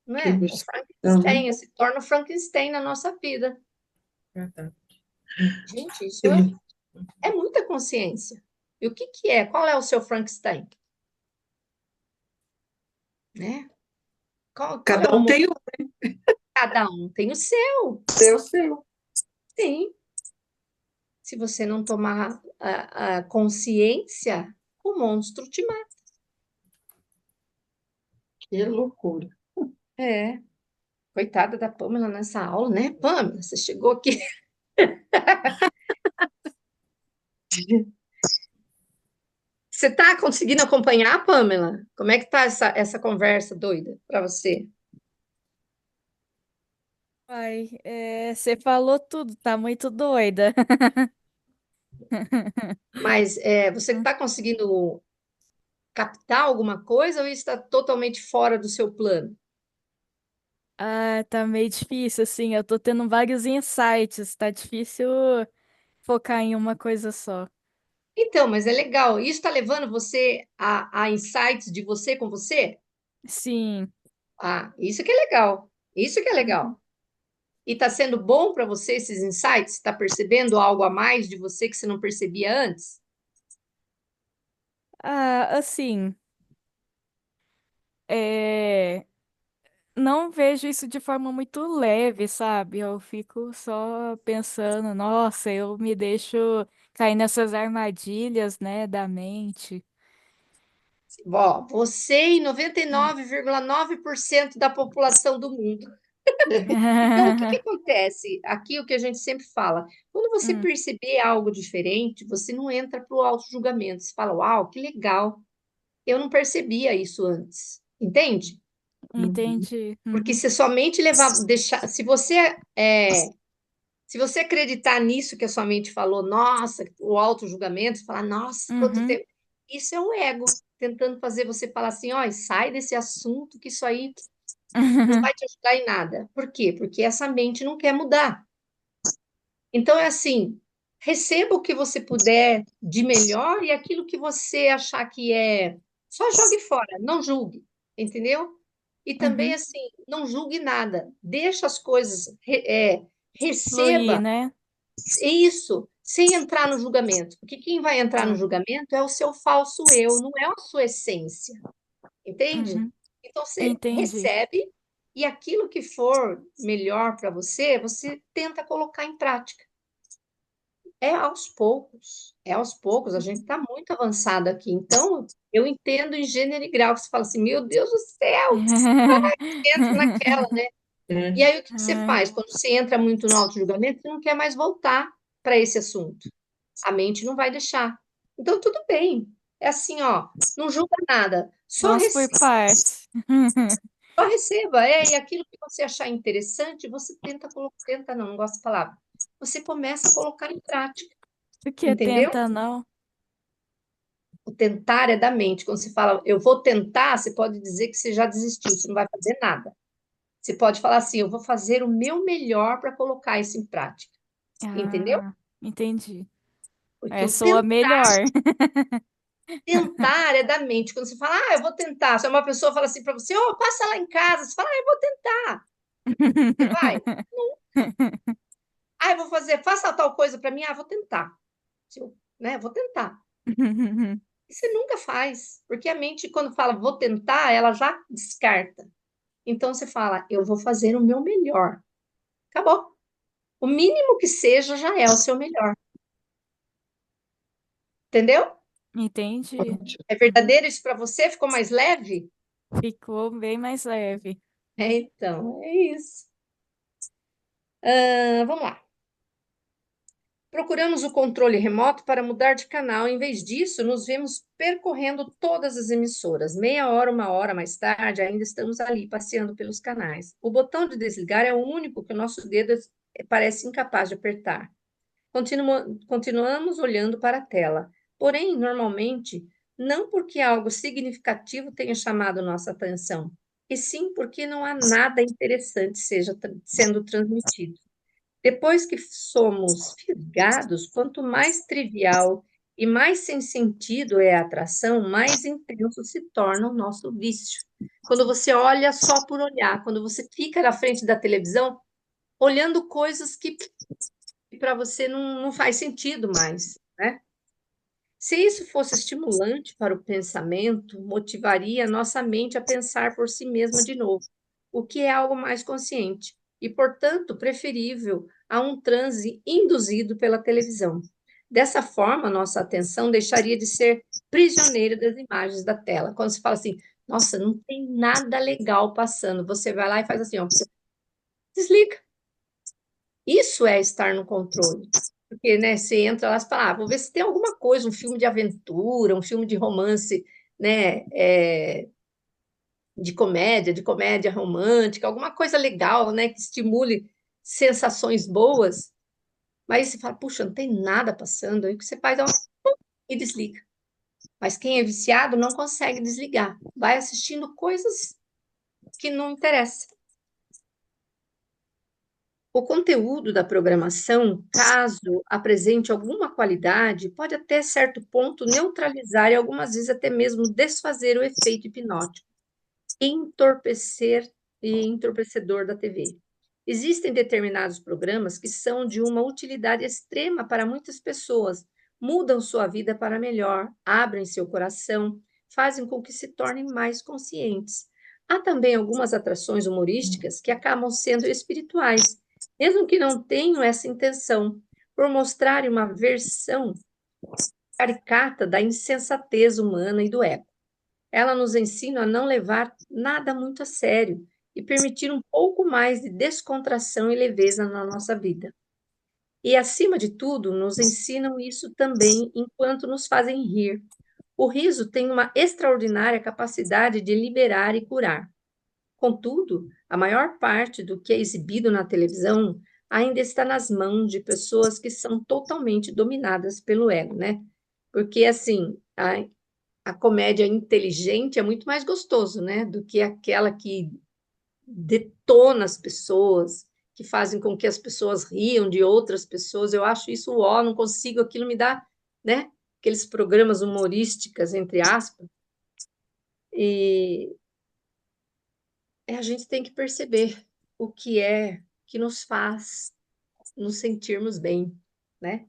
não Que é? O absurdo. Uhum. Frankenstein, se torna o Frankenstein na nossa vida. Gente, isso Ele- é muita consciência. E o que que é? Qual é o seu Frankenstein? Né? Qual é Cada o um monstro? tem o Cada um tem o seu, seu. sim. Se você não tomar a consciência, o monstro te mata. Que loucura. É. Coitada da Pamela nessa aula, né? Pamela, você chegou aqui. Você está conseguindo acompanhar, Pamela? Como é que tá essa conversa doida para você? Ai, você falou tudo, tá muito doida. Mas você está conseguindo captar alguma coisa ou está totalmente fora do seu plano? Ah, tá meio difícil, assim. Eu tô tendo vários insights, tá difícil focar em uma coisa só. Então, mas é legal. Isso está levando você a insights de você com você? Sim. Ah, isso que é legal. Isso que é Uhum. legal. E está sendo bom para você esses insights? Está percebendo algo a mais de você que você não percebia antes? Ah, assim, é... não vejo isso de forma muito leve, sabe? Eu fico só pensando, nossa, eu me deixo cair nessas armadilhas, né, da mente. Ó, você e 99,9% da população do mundo. Então, o que que acontece? Aqui o que a gente sempre fala, quando você Hum, perceber algo diferente, você não entra para o auto-julgamento. Você fala, uau, que legal, eu não percebia isso antes. Entende? Uhum. entendi. Porque Uhum, se somente levar, deixar, se você acreditar nisso que a sua mente falou, nossa, o auto-julgamento, falar, nossa, quanto uhum, tempo. Isso é o ego tentando fazer você falar assim, ó, sai desse assunto que isso aí não vai te ajudar em nada. Por quê? Porque essa mente não quer mudar. Então é assim, receba o que você puder de melhor e aquilo que você achar que só jogue fora, não julgue, entendeu? E também uhum. assim, não julgue nada, deixa as coisas, Fluir, receba né? isso, sem entrar no julgamento, porque quem vai entrar no Hum, julgamento é o seu falso eu, não é a sua essência, entende? uhum, Então você entendi. recebe E aquilo que for melhor para você, você tenta colocar em prática. É aos poucos, a gente está muito avançado aqui. Então, eu entendo em gênero e grau, que você fala assim, meu Deus do céu, que entra naquela, né? E aí, o que você Ah, faz? Quando você entra muito no auto-julgamento, você não quer mais voltar para esse assunto. A mente não vai deixar. Então, tudo bem. É assim, ó, não julga nada, vamos por partes. só receba. E aquilo que você achar interessante, você tenta colocar, tenta não, não gosto da palavra. Você começa a colocar em prática, O que entendeu? tenta não? O tentar é da mente. Quando você fala, eu vou tentar, você pode dizer que você já desistiu, você não vai fazer nada. Você pode falar assim, eu vou fazer o meu melhor para colocar isso em prática, entendeu? Ah, entendi. Porque É, o soa melhor. tentar é da mente. Quando você fala, eu vou tentar, se uma pessoa fala assim para você, passa lá em casa, você fala, eu vou tentar. Você vai? Eu vou fazer, faça tal coisa para mim, vou tentar. Né, vou tentar. E você nunca faz, porque a mente, quando fala vou tentar, ela já descarta. Então você fala, eu vou fazer o meu melhor. Acabou. O mínimo que seja já é o seu melhor. Entendeu? Entendi. É verdadeiro isso para você? Ficou mais leve? Ficou bem mais leve. Então, é isso. Vamos lá. Procuramos o controle remoto para mudar de canal. Em vez disso, nos vemos percorrendo todas as emissoras. Meia hora, uma hora mais tarde, ainda estamos ali passeando pelos canais. O botão de desligar é o único que o nosso dedo parece incapaz de apertar. Continuamos olhando para a tela. Porém, normalmente, não porque algo significativo tenha chamado nossa atenção, e sim porque não há nada interessante sendo transmitido. Depois que somos fisgados, quanto mais trivial e mais sem sentido é a atração, mais intenso se torna o nosso vício. Quando você olha só por olhar, quando você fica na frente da televisão, olhando coisas que para você não faz sentido mais, né? Se isso fosse estimulante para o pensamento, motivaria a nossa mente a pensar por si mesma de novo, o que é algo mais consciente e, portanto, preferível a um transe induzido pela televisão. Dessa forma, nossa atenção deixaria de ser prisioneira das imagens da tela. Quando se fala assim, nossa, não tem nada legal passando, você vai lá e faz assim, ó, desliga. Isso é estar no controle. Porque, né, você entra lá e fala, vou ver se tem alguma coisa, um filme de aventura, um filme de romance, né, de comédia romântica, alguma coisa legal, né, que estimule sensações boas. Mas você fala, puxa, não tem nada passando. Aí o que você faz é e desliga. Mas quem é viciado não consegue desligar. Vai assistindo coisas que não interessam. O conteúdo da programação, caso apresente alguma qualidade, pode até certo ponto neutralizar e algumas vezes até mesmo desfazer o efeito hipnótico, entorpecer e entorpecedor da TV. Existem determinados programas que são de uma utilidade extrema para muitas pessoas, mudam sua vida para melhor, abrem seu coração, fazem com que se tornem mais conscientes. Há também algumas atrações humorísticas que acabam sendo espirituais, mesmo que não tenham essa intenção, por mostrarem uma versão caricata da insensatez humana e do ego. Ela nos ensina a não levar nada muito a sério e permitir um pouco mais de descontração e leveza na nossa vida. E, acima de tudo, nos ensinam isso também enquanto nos fazem rir. O riso tem uma extraordinária capacidade de liberar e curar. Contudo, a maior parte do que é exibido na televisão ainda está nas mãos de pessoas que são totalmente dominadas pelo ego, né? Porque, assim, a comédia inteligente é muito mais gostoso, né? Do que aquela que detona as pessoas, que fazem com que as pessoas riam de outras pessoas. Eu acho isso não consigo, aquilo me dá, né? Aqueles programas humorísticos, entre aspas. E a gente tem que perceber o que é que nos faz nos sentirmos bem, né?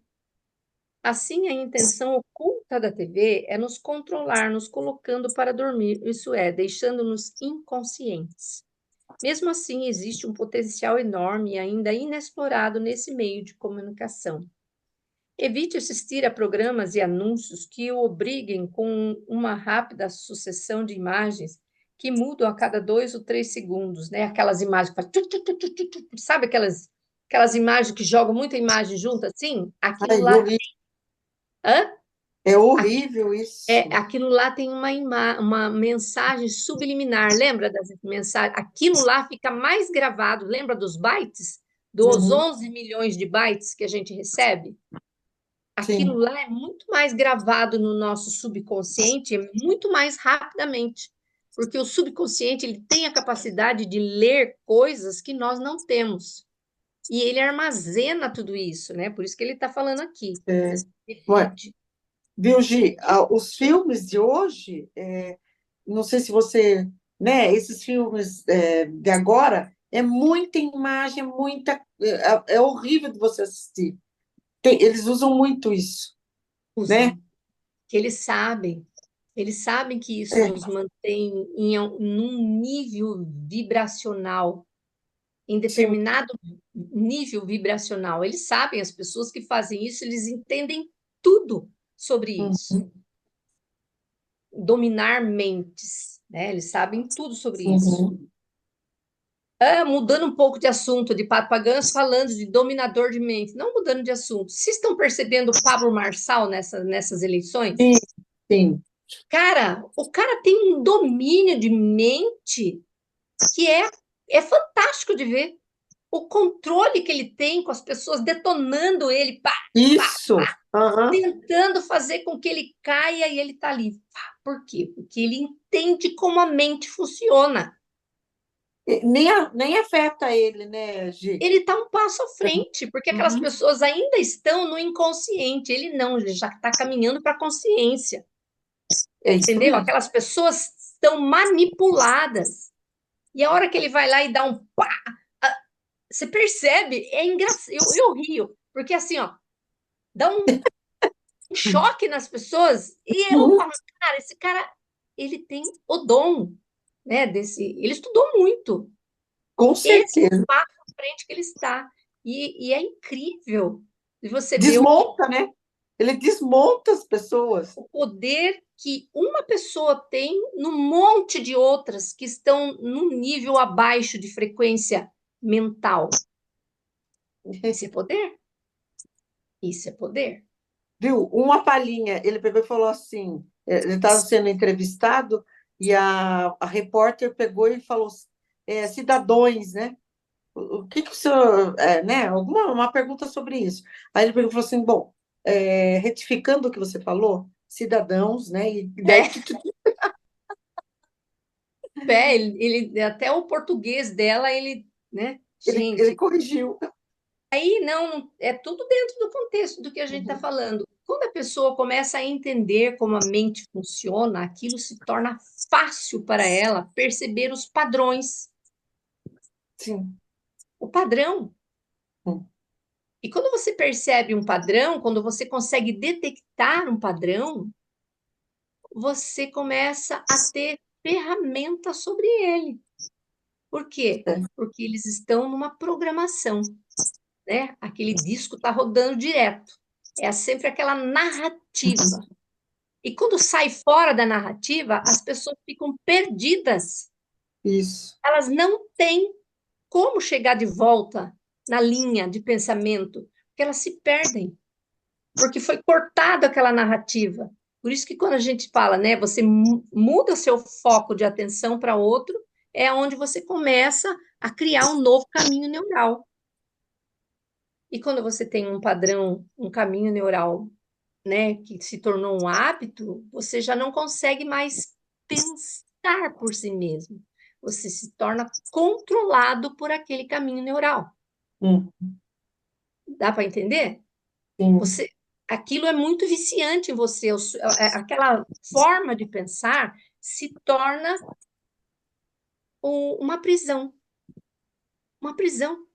Assim, a intenção oculta da TV é nos controlar, nos colocando para dormir, isso é, deixando-nos inconscientes. Mesmo assim, existe um potencial enorme e ainda inexplorado nesse meio de comunicação. Evite assistir a programas e anúncios que o obriguem com uma rápida sucessão de imagens que mudam a cada 2 ou 3 segundos, né? Aquelas imagens que faz sabe aquelas imagens que jogam muita imagem junto assim? Aquilo Ai, lá, hã? é horrível isso. Aquilo lá tem uma mensagem subliminar. Lembra das mensagens? Aquilo lá fica mais gravado. Lembra dos bytes? Dos Uhum. 11 milhões de bytes que a gente recebe? Aquilo Sim. lá é muito mais gravado no nosso subconsciente, muito mais rapidamente, porque o subconsciente ele tem a capacidade de ler coisas que nós não temos. E ele armazena tudo isso, né? Por isso que ele está falando aqui. É. Ué, Evite. viu, Gi? Os filmes de hoje, não sei se você, né, esses filmes de agora, é muita imagem, é horrível de você assistir. Eles usam muito isso, né? Usam. Que eles sabem que isso É, nos mantém num nível vibracional, em sim. determinado nível vibracional. Eles sabem, as pessoas que fazem isso, eles entendem tudo sobre isso. Uhum, Dominar mentes, né? Eles sabem tudo sobre isso. uhum. Mudando um pouco de assunto, de Papaganhos falando de dominador de mente, não mudando de assunto. Vocês estão percebendo o Pablo Marçal nessas eleições? Sim, sim. Cara, o cara tem um domínio de mente que é fantástico de ver. O controle que ele tem com as pessoas detonando ele, pá, Isso. Aham. tentando fazer com que ele caia e ele tá ali. Pá, por quê? Porque ele entende como a mente funciona. Nem afeta ele, né, Gi? Ele está um passo à frente, porque aquelas Uhum. pessoas ainda estão no inconsciente. Ele não, ele já está caminhando para a consciência. É isso Entendeu? mesmo. Aquelas pessoas estão manipuladas. E a hora que ele vai lá e dá um pá, você percebe? É engraçado. Eu rio, porque assim, ó, dá um choque nas pessoas e eu Uhum. falo, cara, esse cara, ele tem o dom, né, ele estudou muito. Com Esse é o certeza. passo à frente que ele está. E é incrível de você ver Desmonta, né? Ele desmonta as pessoas. o poder que uma pessoa tem num monte de outras que estão num nível abaixo de frequência mental. Isso é poder? Isso é poder. Viu? Uma palhinha. Ele pegou e falou assim: ele estava sendo entrevistado e a repórter pegou e falou: cidadãos, né? O que o senhor, né? Uma pergunta sobre isso. Aí ele pegou e falou assim: bom, retificando o que você falou, cidadãos, né? E daí É, até o português dela, ele, né? ele Gente, corrigiu. aí não, é tudo dentro do contexto do que a gente está Uhum. falando. Quando a pessoa começa a entender como a mente funciona, aquilo se torna fácil para ela perceber os padrões, Sim. o padrão. Hum. E quando você percebe um padrão, quando você consegue detectar um padrão, você começa a ter ferramentas sobre ele. Por quê? É. Porque eles estão numa programação, né? Aquele disco está rodando direto. É sempre aquela narrativa. E quando sai fora da narrativa, as pessoas ficam perdidas. Isso. Elas não têm como chegar de volta na linha de pensamento, porque elas se perdem, porque foi cortada aquela narrativa. Por isso que quando a gente fala, né, você muda seu foco de atenção para outro, é onde você começa a criar um novo caminho neural. E quando você tem um padrão, um caminho neural, né, que se tornou um hábito, você já não consegue mais pensar por si mesmo. Você se torna controlado por aquele caminho neural. Hum. Dá para entender? Sim. Você, aquilo é muito viciante em você. Aquela forma de pensar se torna uma prisão, uma prisão.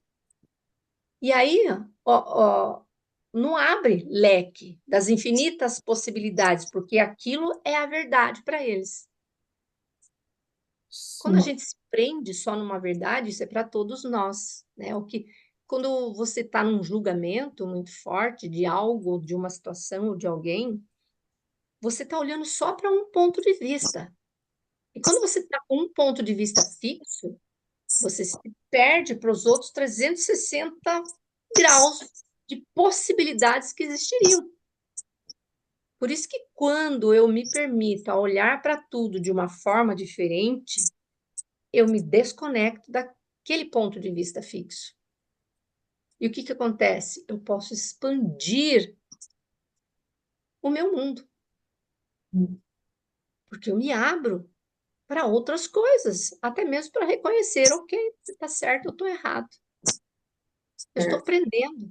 E aí, ó, não abre leque das infinitas possibilidades, porque aquilo é a verdade para eles. Quando a Sim. gente se prende só numa verdade, isso é para todos nós, né? Quando você está num julgamento muito forte de algo, de uma situação ou de alguém, você está olhando só para um ponto de vista. E quando você está com um ponto de vista fixo, você se perde para os outros 360 graus de possibilidades que existiriam. Por isso que quando eu me permito a olhar para tudo de uma forma diferente, eu me desconecto daquele ponto de vista fixo. E o que que acontece? Eu posso expandir o meu mundo, porque eu me abro para outras coisas, até mesmo para reconhecer, ok, você está certo, eu estou errado. Eu estou aprendendo.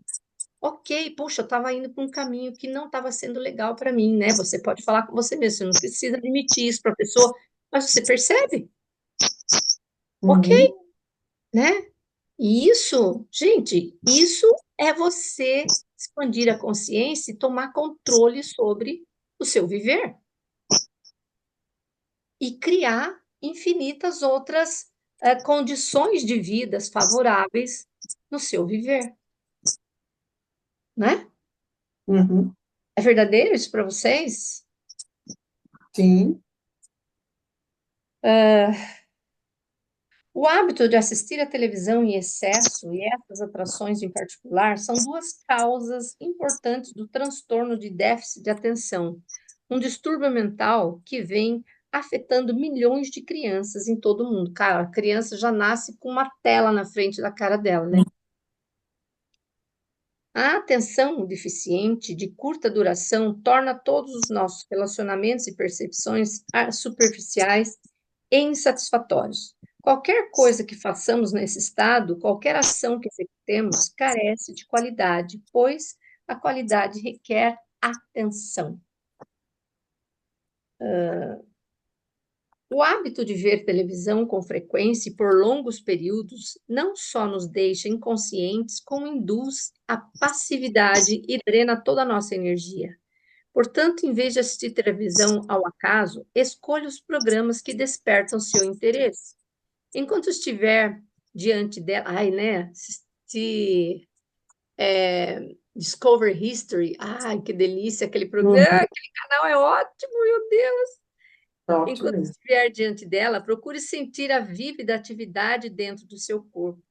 Ok, puxa, eu estava indo para um caminho que não estava sendo legal para mim, né? Você pode falar com você mesmo, você não precisa admitir isso para a pessoa, mas você percebe, ok, Uhum. né? E isso, gente, isso é você expandir a consciência e tomar controle sobre o seu viver e criar infinitas outras condições de vidas favoráveis no seu viver, né? Uhum. É verdadeiro isso para vocês? Sim. O hábito de assistir à televisão em excesso e essas atrações em particular são duas causas importantes do transtorno de déficit de atenção, um distúrbio mental que vem afetando milhões de crianças em todo o mundo. Cara, a criança já nasce com uma tela na frente da cara dela, né? A atenção deficiente de curta duração torna todos os nossos relacionamentos e percepções superficiais e insatisfatórios. Qualquer coisa que façamos nesse estado, qualquer ação que executemos, carece de qualidade, pois a qualidade requer atenção. O hábito de ver televisão com frequência e por longos períodos não só nos deixa inconscientes, como induz a passividade e drena toda a nossa energia. Portanto, em vez de assistir televisão ao acaso, escolha os programas que despertam seu interesse. Enquanto estiver diante dela, ai, né? Assistir Discover History, ai, que delícia aquele programa, Uhum. aquele canal é ótimo, meu Deus. Ótimo Enquanto mesmo. estiver diante dela, procure sentir a vívida atividade dentro do seu corpo.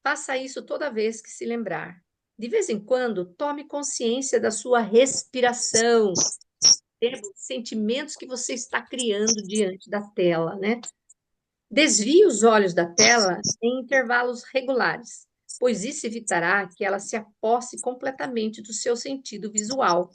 Faça isso toda vez que se lembrar. De vez em quando, tome consciência da sua respiração, os sentimentos que você está criando diante da tela, né? Desvie os olhos da tela em intervalos regulares, pois isso evitará que ela se aposse completamente do seu sentido visual.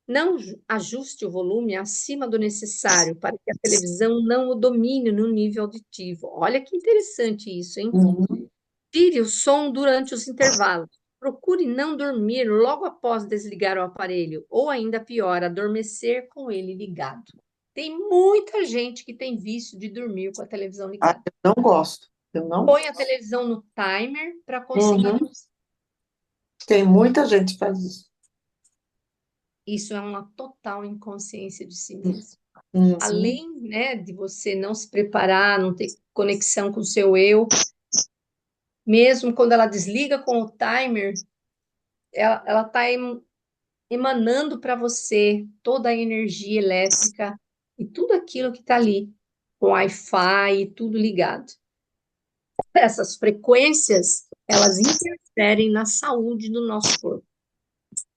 Não ajuste o volume acima do necessário para que a televisão não o domine no nível auditivo. Olha que interessante isso, hein? Uhum. Tire o som durante os intervalos. Procure não dormir logo após desligar o aparelho, ou ainda pior, adormecer com ele ligado. Tem muita gente que tem vício de dormir com a televisão Ah, ligada. eu não gosto. Eu não Põe a gosto. televisão no timer para conseguir. Uhum. Tem muita gente que faz isso. Isso é uma total inconsciência de si mesmo. Uhum. Além, né, de você não se preparar, não ter conexão com o seu eu, mesmo quando ela desliga com o timer, ela está emanando para você toda a energia elétrica e tudo aquilo que está ali, com Wi-Fi e tudo ligado. Essas frequências, elas interferem na saúde do nosso corpo,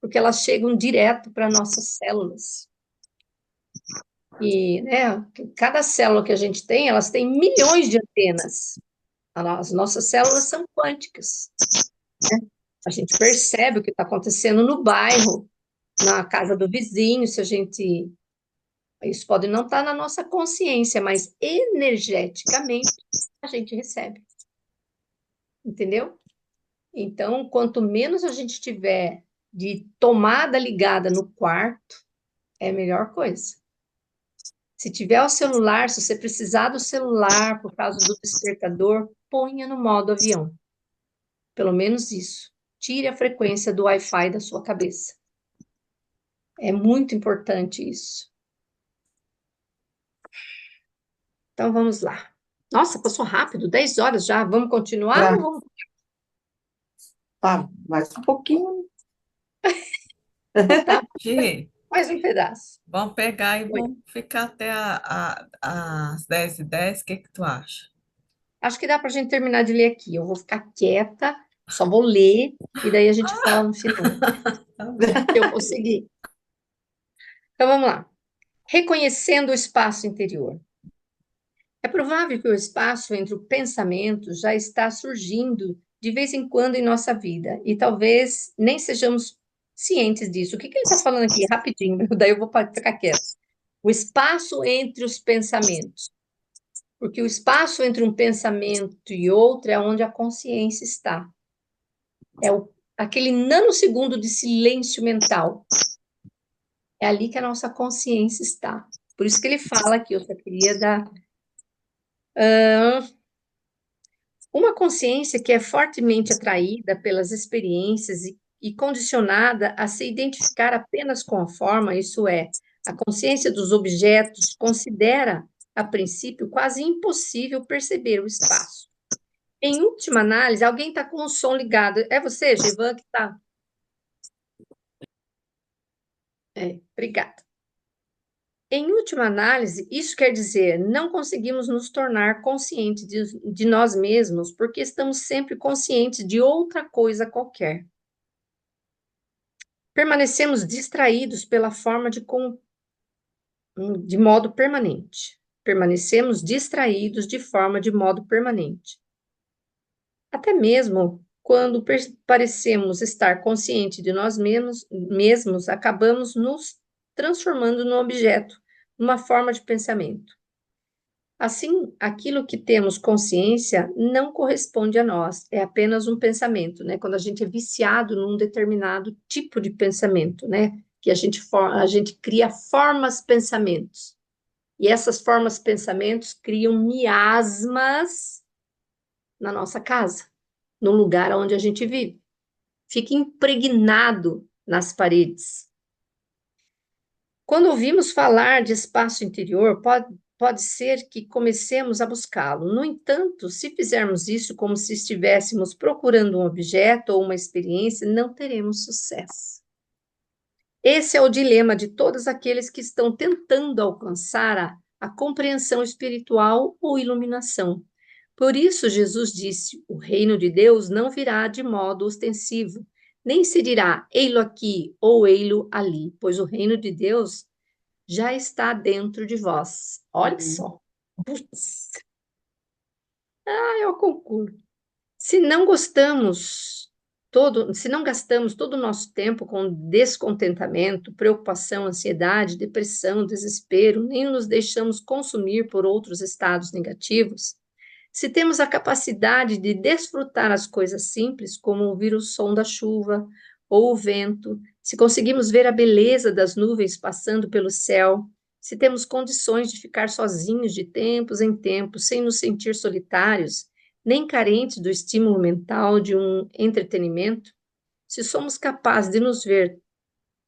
porque elas chegam direto para nossas células. E, né, cada célula que a gente tem, elas têm milhões de antenas. As nossas células são quânticas, né? A gente percebe o que está acontecendo no bairro, na casa do vizinho, se a gente... Isso pode não estar na nossa consciência, mas energeticamente a gente recebe. Entendeu? Então, quanto menos a gente tiver de tomada ligada no quarto, é a melhor coisa. Se tiver o celular, se você precisar do celular por causa do despertador, ponha no modo avião. Pelo menos isso. Tire a frequência do Wi-Fi da sua cabeça. É muito importante isso. Então vamos lá. Nossa, passou rápido, 10 horas já. Vamos continuar Já, ou vamos? tá, mais um pouquinho. Então tá, Gi, mais um pedaço. vamos pegar e Oi. vamos ficar até às 10h10. O que que tu acha? Acho que dá para a gente terminar de ler aqui. Eu vou ficar quieta, só vou ler e daí a gente fala no final. Tá bom. Eu consegui. Então vamos lá. Reconhecendo o espaço interior. É provável que o espaço entre o pensamento já está surgindo de vez em quando em nossa vida e talvez nem sejamos cientes disso. O que que ele está falando aqui? Rapidinho, daí eu vou ficar quieto. O espaço entre os pensamentos. Porque o espaço entre um pensamento e outro é onde a consciência está. É aquele nanosegundo de silêncio mental. É ali que a nossa consciência está. Por isso que ele fala aqui, eu só queria dar uma consciência que é fortemente atraída pelas experiências e condicionada a se identificar apenas com a forma, isso é, a consciência dos objetos considera, a princípio, quase impossível perceber o espaço. Em última análise, alguém está com o som ligado. É você, Givan, que está? Obrigada. Em última análise, isso quer dizer, não conseguimos nos tornar conscientes de nós mesmos porque estamos sempre conscientes de outra coisa qualquer. Permanecemos distraídos pela forma de modo permanente. Permanecemos distraídos de forma de modo permanente. Até mesmo quando parecemos estar conscientes de nós mesmos, acabamos nos transformando num objeto, numa forma de pensamento. Assim, aquilo que temos consciência não corresponde a nós, é apenas um pensamento, né? Quando a gente é viciado num determinado tipo de pensamento, né? Que a gente cria formas pensamentos. E essas formas pensamentos criam miasmas na nossa casa, no lugar onde a gente vive. Fica impregnado nas paredes. Quando ouvimos falar de espaço interior, pode ser que comecemos a buscá-lo. No entanto, se fizermos isso como se estivéssemos procurando um objeto ou uma experiência, não teremos sucesso. Esse é o dilema de todos aqueles que estão tentando alcançar a compreensão espiritual ou iluminação. Por isso, Jesus disse: o reino de Deus não virá de modo ostensivo, nem se dirá, ei-lo aqui ou ei-lo ali, pois o reino de Deus já está dentro de vós. Olha só. Putz, eu concordo. Se não gastamos todo o nosso tempo com descontentamento, preocupação, ansiedade, depressão, desespero, nem nos deixamos consumir por outros estados negativos, se temos a capacidade de desfrutar as coisas simples, como ouvir o som da chuva ou o vento, se conseguimos ver a beleza das nuvens passando pelo céu, se temos condições de ficar sozinhos de tempos em tempos, sem nos sentir solitários, nem carentes do estímulo mental de um entretenimento, se somos capazes de nos ver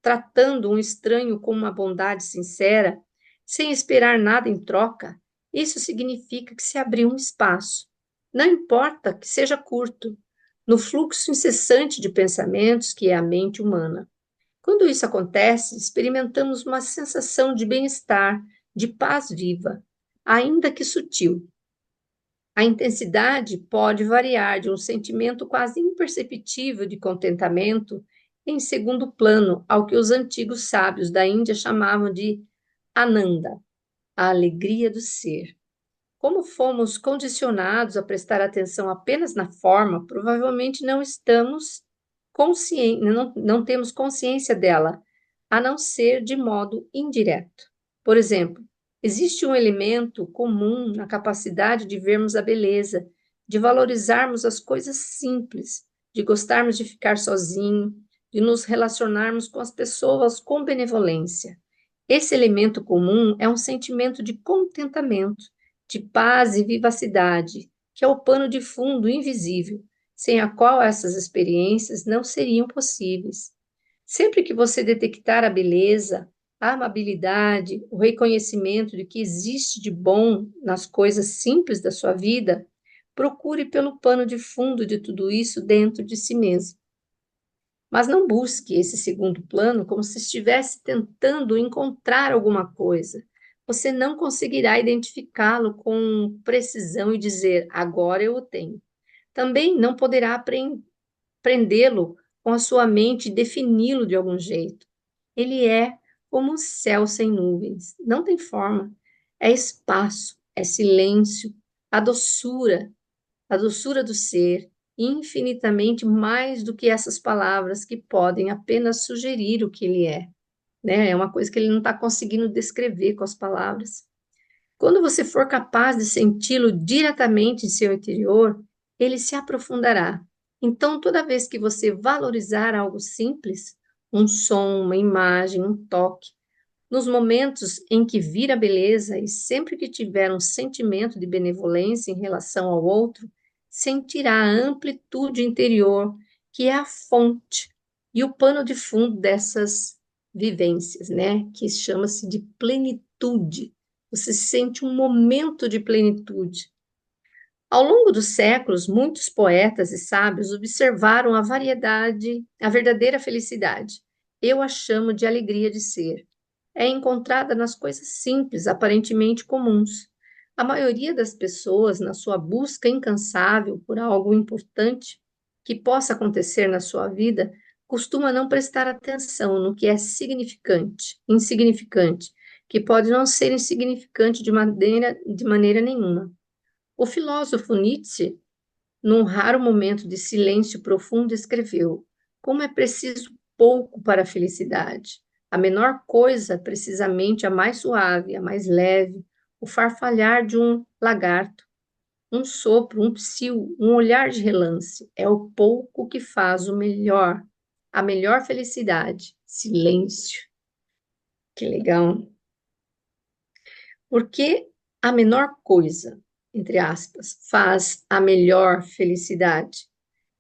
tratando um estranho com uma bondade sincera, sem esperar nada em troca, isso significa que se abriu um espaço, não importa que seja curto, no fluxo incessante de pensamentos que é a mente humana. Quando isso acontece, experimentamos uma sensação de bem-estar, de paz viva, ainda que sutil. A intensidade pode variar de um sentimento quase imperceptível de contentamento em segundo plano ao que os antigos sábios da Índia chamavam de Ananda, a alegria do ser. Como fomos condicionados a prestar atenção apenas na forma, provavelmente não temos consciência dela, a não ser de modo indireto. Por exemplo, existe um elemento comum na capacidade de vermos a beleza, de valorizarmos as coisas simples, de gostarmos de ficar sozinho, de nos relacionarmos com as pessoas com benevolência. Esse elemento comum é um sentimento de contentamento, de paz e vivacidade, que é o pano de fundo invisível, sem a qual essas experiências não seriam possíveis. Sempre que você detectar a beleza, a amabilidade, o reconhecimento de que existe de bom nas coisas simples da sua vida, procure pelo pano de fundo de tudo isso dentro de si mesmo. Mas não busque esse segundo plano como se estivesse tentando encontrar alguma coisa. Você não conseguirá identificá-lo com precisão e dizer, agora eu o tenho. Também não poderá prendê-lo com a sua mente e defini-lo de algum jeito. Ele é como um céu sem nuvens, não tem forma. É espaço, é silêncio, a doçura do ser, infinitamente mais do que essas palavras que podem apenas sugerir o que ele é, né? É uma coisa que ele não está conseguindo descrever com as palavras. Quando você for capaz de senti-lo diretamente em seu interior, ele se aprofundará. Então, toda vez que você valorizar algo simples, um som, uma imagem, um toque, nos momentos em que vir a beleza e sempre que tiver um sentimento de benevolência em relação ao outro, sentirá a amplitude interior, que é a fonte e o pano de fundo dessas vivências, né? Que chama-se de plenitude. Você sente um momento de plenitude. Ao longo dos séculos, muitos poetas e sábios observaram a variedade, a verdadeira felicidade. Eu a chamo de alegria de ser. É encontrada nas coisas simples, aparentemente comuns. A maioria das pessoas, na sua busca incansável por algo importante que possa acontecer na sua vida, costuma não prestar atenção no que é insignificante, que pode não ser insignificante de maneira nenhuma. O filósofo Nietzsche, num raro momento de silêncio profundo, escreveu: como é preciso pouco para a felicidade. A menor coisa, precisamente a mais suave, a mais leve, o farfalhar de um lagarto, um sopro, um psil, um olhar de relance, é o pouco que faz o melhor, a melhor felicidade. Silêncio. Que legal. Porque a menor coisa, entre aspas, faz a melhor felicidade.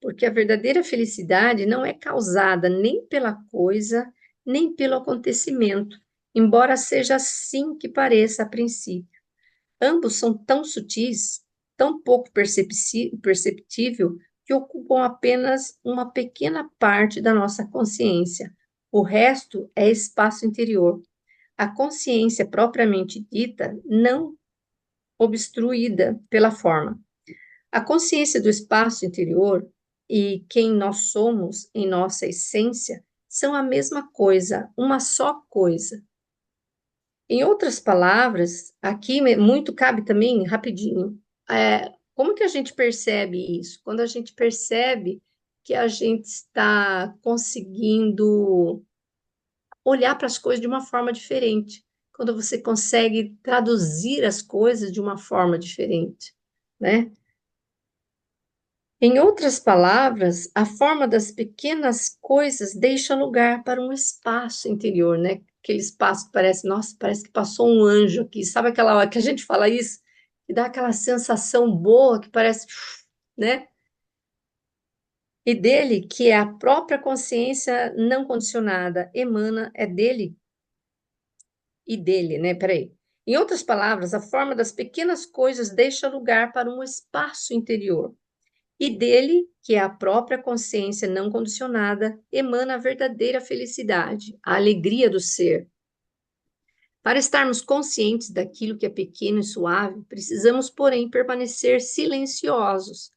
Porque a verdadeira felicidade não é causada nem pela coisa, nem pelo acontecimento, embora seja assim que pareça a princípio. Ambos são tão sutis, tão pouco perceptível, que ocupam apenas uma pequena parte da nossa consciência. O resto é espaço interior. A consciência propriamente dita, não obstruída pela forma. A consciência do espaço interior e quem nós somos em nossa essência são a mesma coisa, uma só coisa. Em outras palavras, aqui muito cabe também, rapidinho, como que a gente percebe isso? Quando a gente percebe que a gente está conseguindo olhar para as coisas de uma forma diferente, quando você consegue traduzir as coisas de uma forma diferente, né? Em outras palavras, a forma das pequenas coisas deixa lugar para um espaço interior, né? Aquele espaço que parece, nossa, parece que passou um anjo aqui. Sabe aquela hora que a gente fala isso? E dá aquela sensação boa que parece, né? E dele, que é a própria consciência não condicionada, emana, é dele e dele, né? Peraí. Em outras palavras, a forma das pequenas coisas deixa lugar para um espaço interior. E dele, que é a própria consciência não condicionada, emana a verdadeira felicidade, a alegria do ser. Para estarmos conscientes daquilo que é pequeno e suave, precisamos, porém, permanecer silenciosos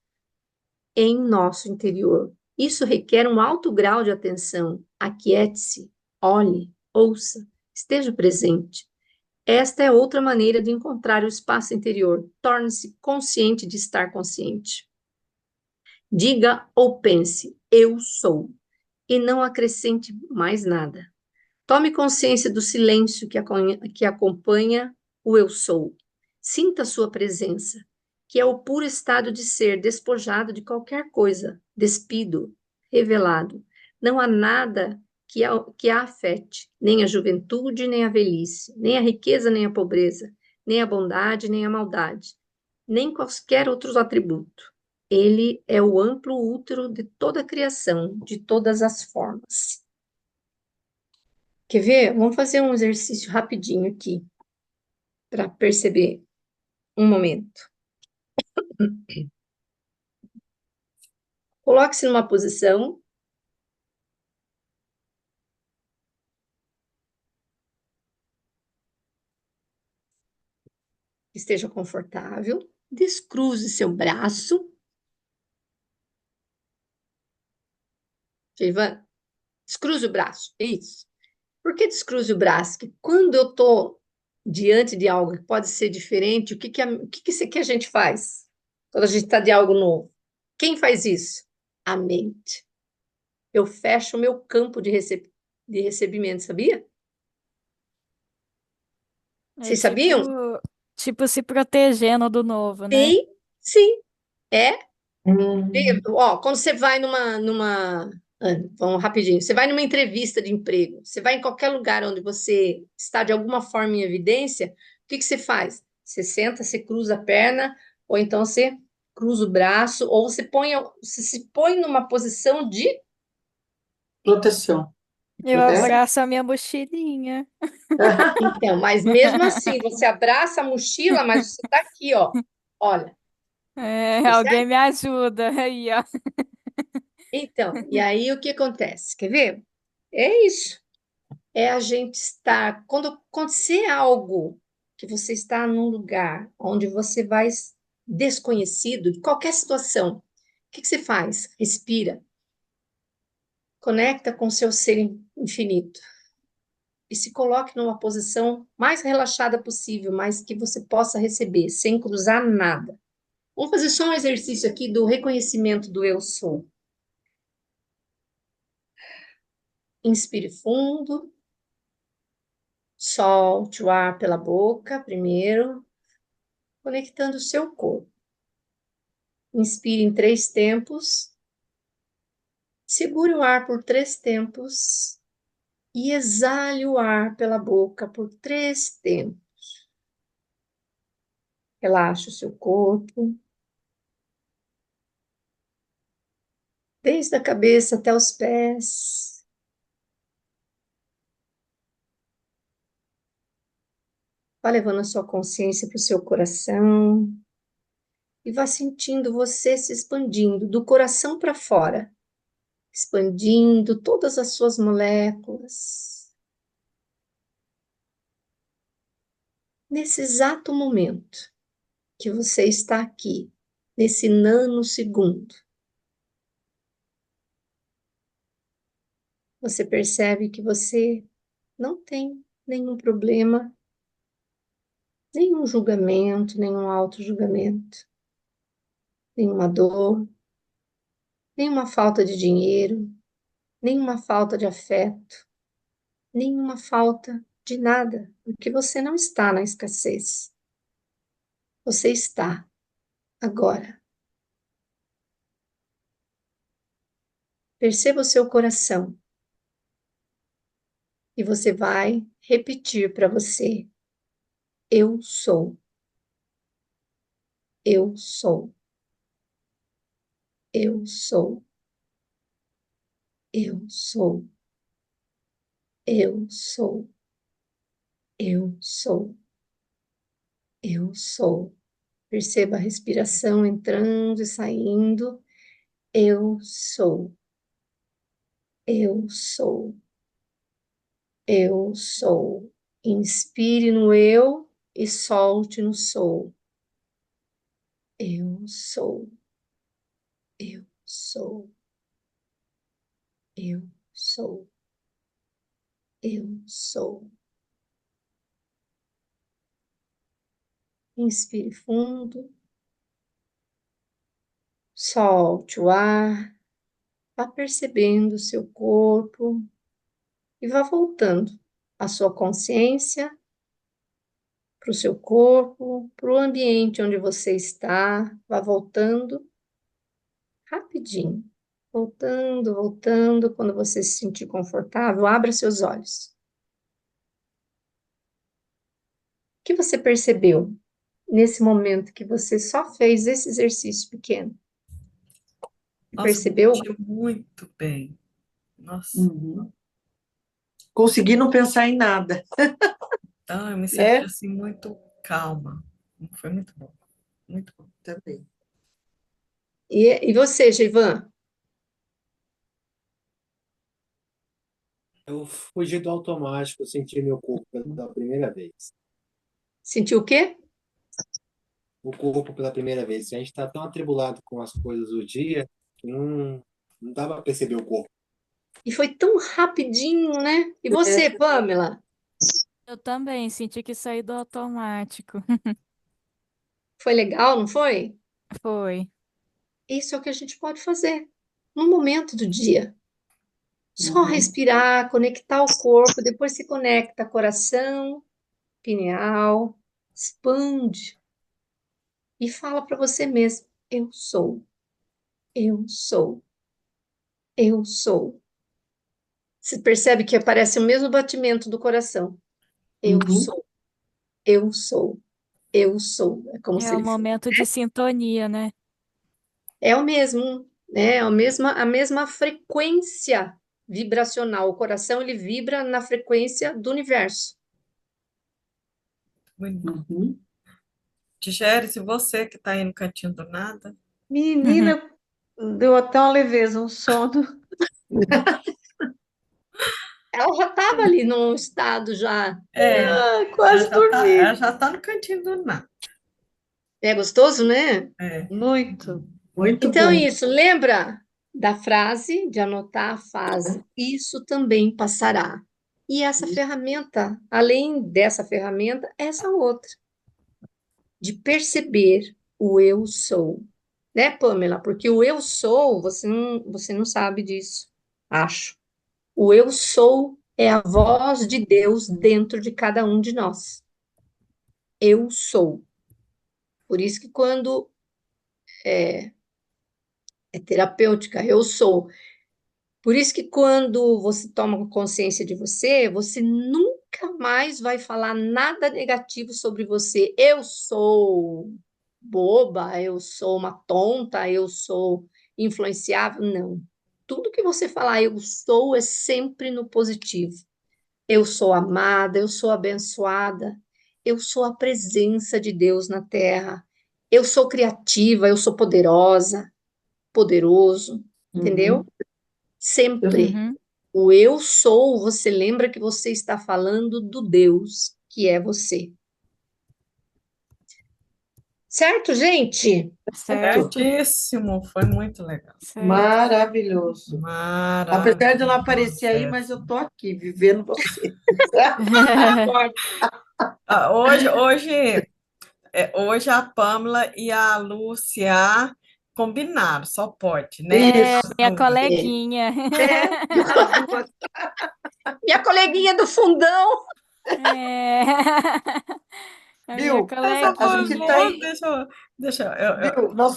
em nosso interior. Isso requer um alto grau de atenção. Aquiete-se, olhe, ouça, esteja presente. Esta é outra maneira de encontrar o espaço interior. Torne-se consciente de estar consciente. Diga ou pense, eu sou, e não acrescente mais nada. Tome consciência do silêncio que acompanha o eu sou. Sinta sua presença, que é o puro estado de ser despojado de qualquer coisa, despido, revelado. Não há nada que a afete, nem a juventude, nem a velhice, nem a riqueza, nem a pobreza, nem a bondade, nem a maldade, nem qualquer outro atributo. Ele é o amplo útero de toda a criação, de todas as formas. Quer ver? Vamos fazer um exercício rapidinho aqui para perceber um momento. Coloque-se numa posição que esteja confortável. Descruze seu braço. Ivan, descruze o braço. Isso. Por que descruze o braço? Que quando eu estou diante de algo que pode ser diferente, o que a gente faz? Quando a gente está de algo novo. Quem faz isso? A mente. Eu fecho o meu campo de recebimento, sabia? É Vocês sabiam? tipo se protegendo do novo, né? Sim, sim. É. Hum. Ó, quando você vai vamos rapidinho, você vai numa entrevista de emprego, você vai em qualquer lugar onde você está de alguma forma em evidência, o que que você faz? Você senta, você cruza a perna, ou então você cruza o braço, ou você se põe numa posição de. Proteção. Eu É? abraço a minha mochilinha. Então, mas mesmo assim, você abraça a mochila, mas você está aqui, ó. Olha, É, alguém percebe? me ajuda aí, ó. Então, e aí o que acontece? Quer ver? É isso. É a gente estar. Quando acontecer algo que você está num lugar onde você vai desconhecido, de qualquer situação, o que que você faz? Respira, conecta com o seu ser infinito e se coloque numa posição mais relaxada possível, mas que você possa receber, sem cruzar nada. Vamos fazer só um exercício aqui do reconhecimento do eu sou. Inspire fundo, solte o ar pela boca primeiro, conectando o seu corpo. Inspire em 3 tempos, segure o ar por 3 tempos e exale o ar pela boca por 3 tempos. Relaxe o seu corpo, desde a cabeça até os pés. Vá levando a sua consciência para o seu coração e vá sentindo você se expandindo do coração para fora, expandindo todas as suas moléculas. Nesse exato momento que você está aqui, nesse nanosegundo, você percebe que você não tem nenhum problema, nenhum julgamento, nenhum auto-julgamento, nenhuma dor, nenhuma falta de dinheiro, nenhuma falta de afeto, nenhuma falta de nada, porque você não está na escassez. Você está agora. Perceba o seu coração e você vai repetir para você: eu sou, eu sou, eu sou, eu sou, eu sou, eu sou, eu sou. Perceba a respiração entrando e saindo. Eu sou, eu sou, eu sou. Inspire no eu e solte no sou. Eu sou, eu sou, eu sou, eu sou. Inspire fundo, solte o ar, vá percebendo o seu corpo e vá voltando a sua consciência para o seu corpo, para o ambiente onde você está, vá voltando rapidinho. Voltando, voltando. Quando você se sentir confortável, abra seus olhos. O que você percebeu nesse momento que você só fez esse exercício pequeno? E Nossa, me percebeu? senti muito bem. Nossa, Uhum. conseguir não pensar em nada, Então, eu me senti né? assim muito calma. Foi muito bom, muito bom. Também. E você, Geivan? Eu fugi do automático, senti meu corpo pela primeira vez. Sentiu o quê? O corpo pela primeira vez. A gente está tão atribulado com as coisas do dia que não dá para perceber o corpo. E foi tão rapidinho, né? E você, Pamela? Eu também senti que saí do automático. Foi legal, não foi? Foi. Isso é o que a gente pode fazer no momento do dia. Só Uhum. respirar, conectar o corpo, depois se conecta coração, pineal, expande e fala para você mesmo: eu sou, eu sou, eu sou. Você percebe que aparece o mesmo batimento do coração. Eu Uhum. sou, eu sou, eu sou. É como É se o ele fosse. momento de sintonia, né? É o mesmo, né? É a mesma frequência vibracional. O coração ele vibra na frequência do universo. Muito bom. Uhum. Tigere, se você que está aí no cantinho do nada, Menina, deu até uma leveza, um sono. Ela já estava ali num estado já. Ah, ela quase já tá, ela dormi. já tá no cantinho do nada. É gostoso, né? É. Muito. Muito Então, bom. isso, lembra da frase, de anotar a frase, isso também passará. E essa ferramenta, além dessa ferramenta, essa outra, de perceber o eu sou. Né, Pamela? Porque o eu sou, você não sabe disso, acho. O eu sou é a voz de Deus dentro de cada um de nós. Eu sou. Por isso que quando é terapêutica, eu sou. Por isso que quando você toma consciência de você, você nunca mais vai falar nada negativo sobre você. Eu sou boba, eu sou uma tonta, eu sou influenciável. Não. Tudo que você falar eu sou é sempre no positivo. Eu sou amada, eu sou abençoada, eu sou a presença de Deus na terra. Eu sou criativa, eu sou poderosa, poderoso, entendeu? Uhum. Sempre. Uhum. O eu sou, você lembra que você está falando do Deus que é você. Certo, gente? Certo, Certíssimo, foi muito legal. certo. Maravilhoso. Apesar de eu não aparecer aí, Maravilhoso. mas eu tô aqui vivendo você. Hoje a Pamela e a Lúcia combinaram, só pode, né? É, Isso. minha coleguinha. As duas. Minha coleguinha do fundão. É. A minha Viu? Essa A gente foi tá coleguinha. boa, aí, deixa eu, viu? Nós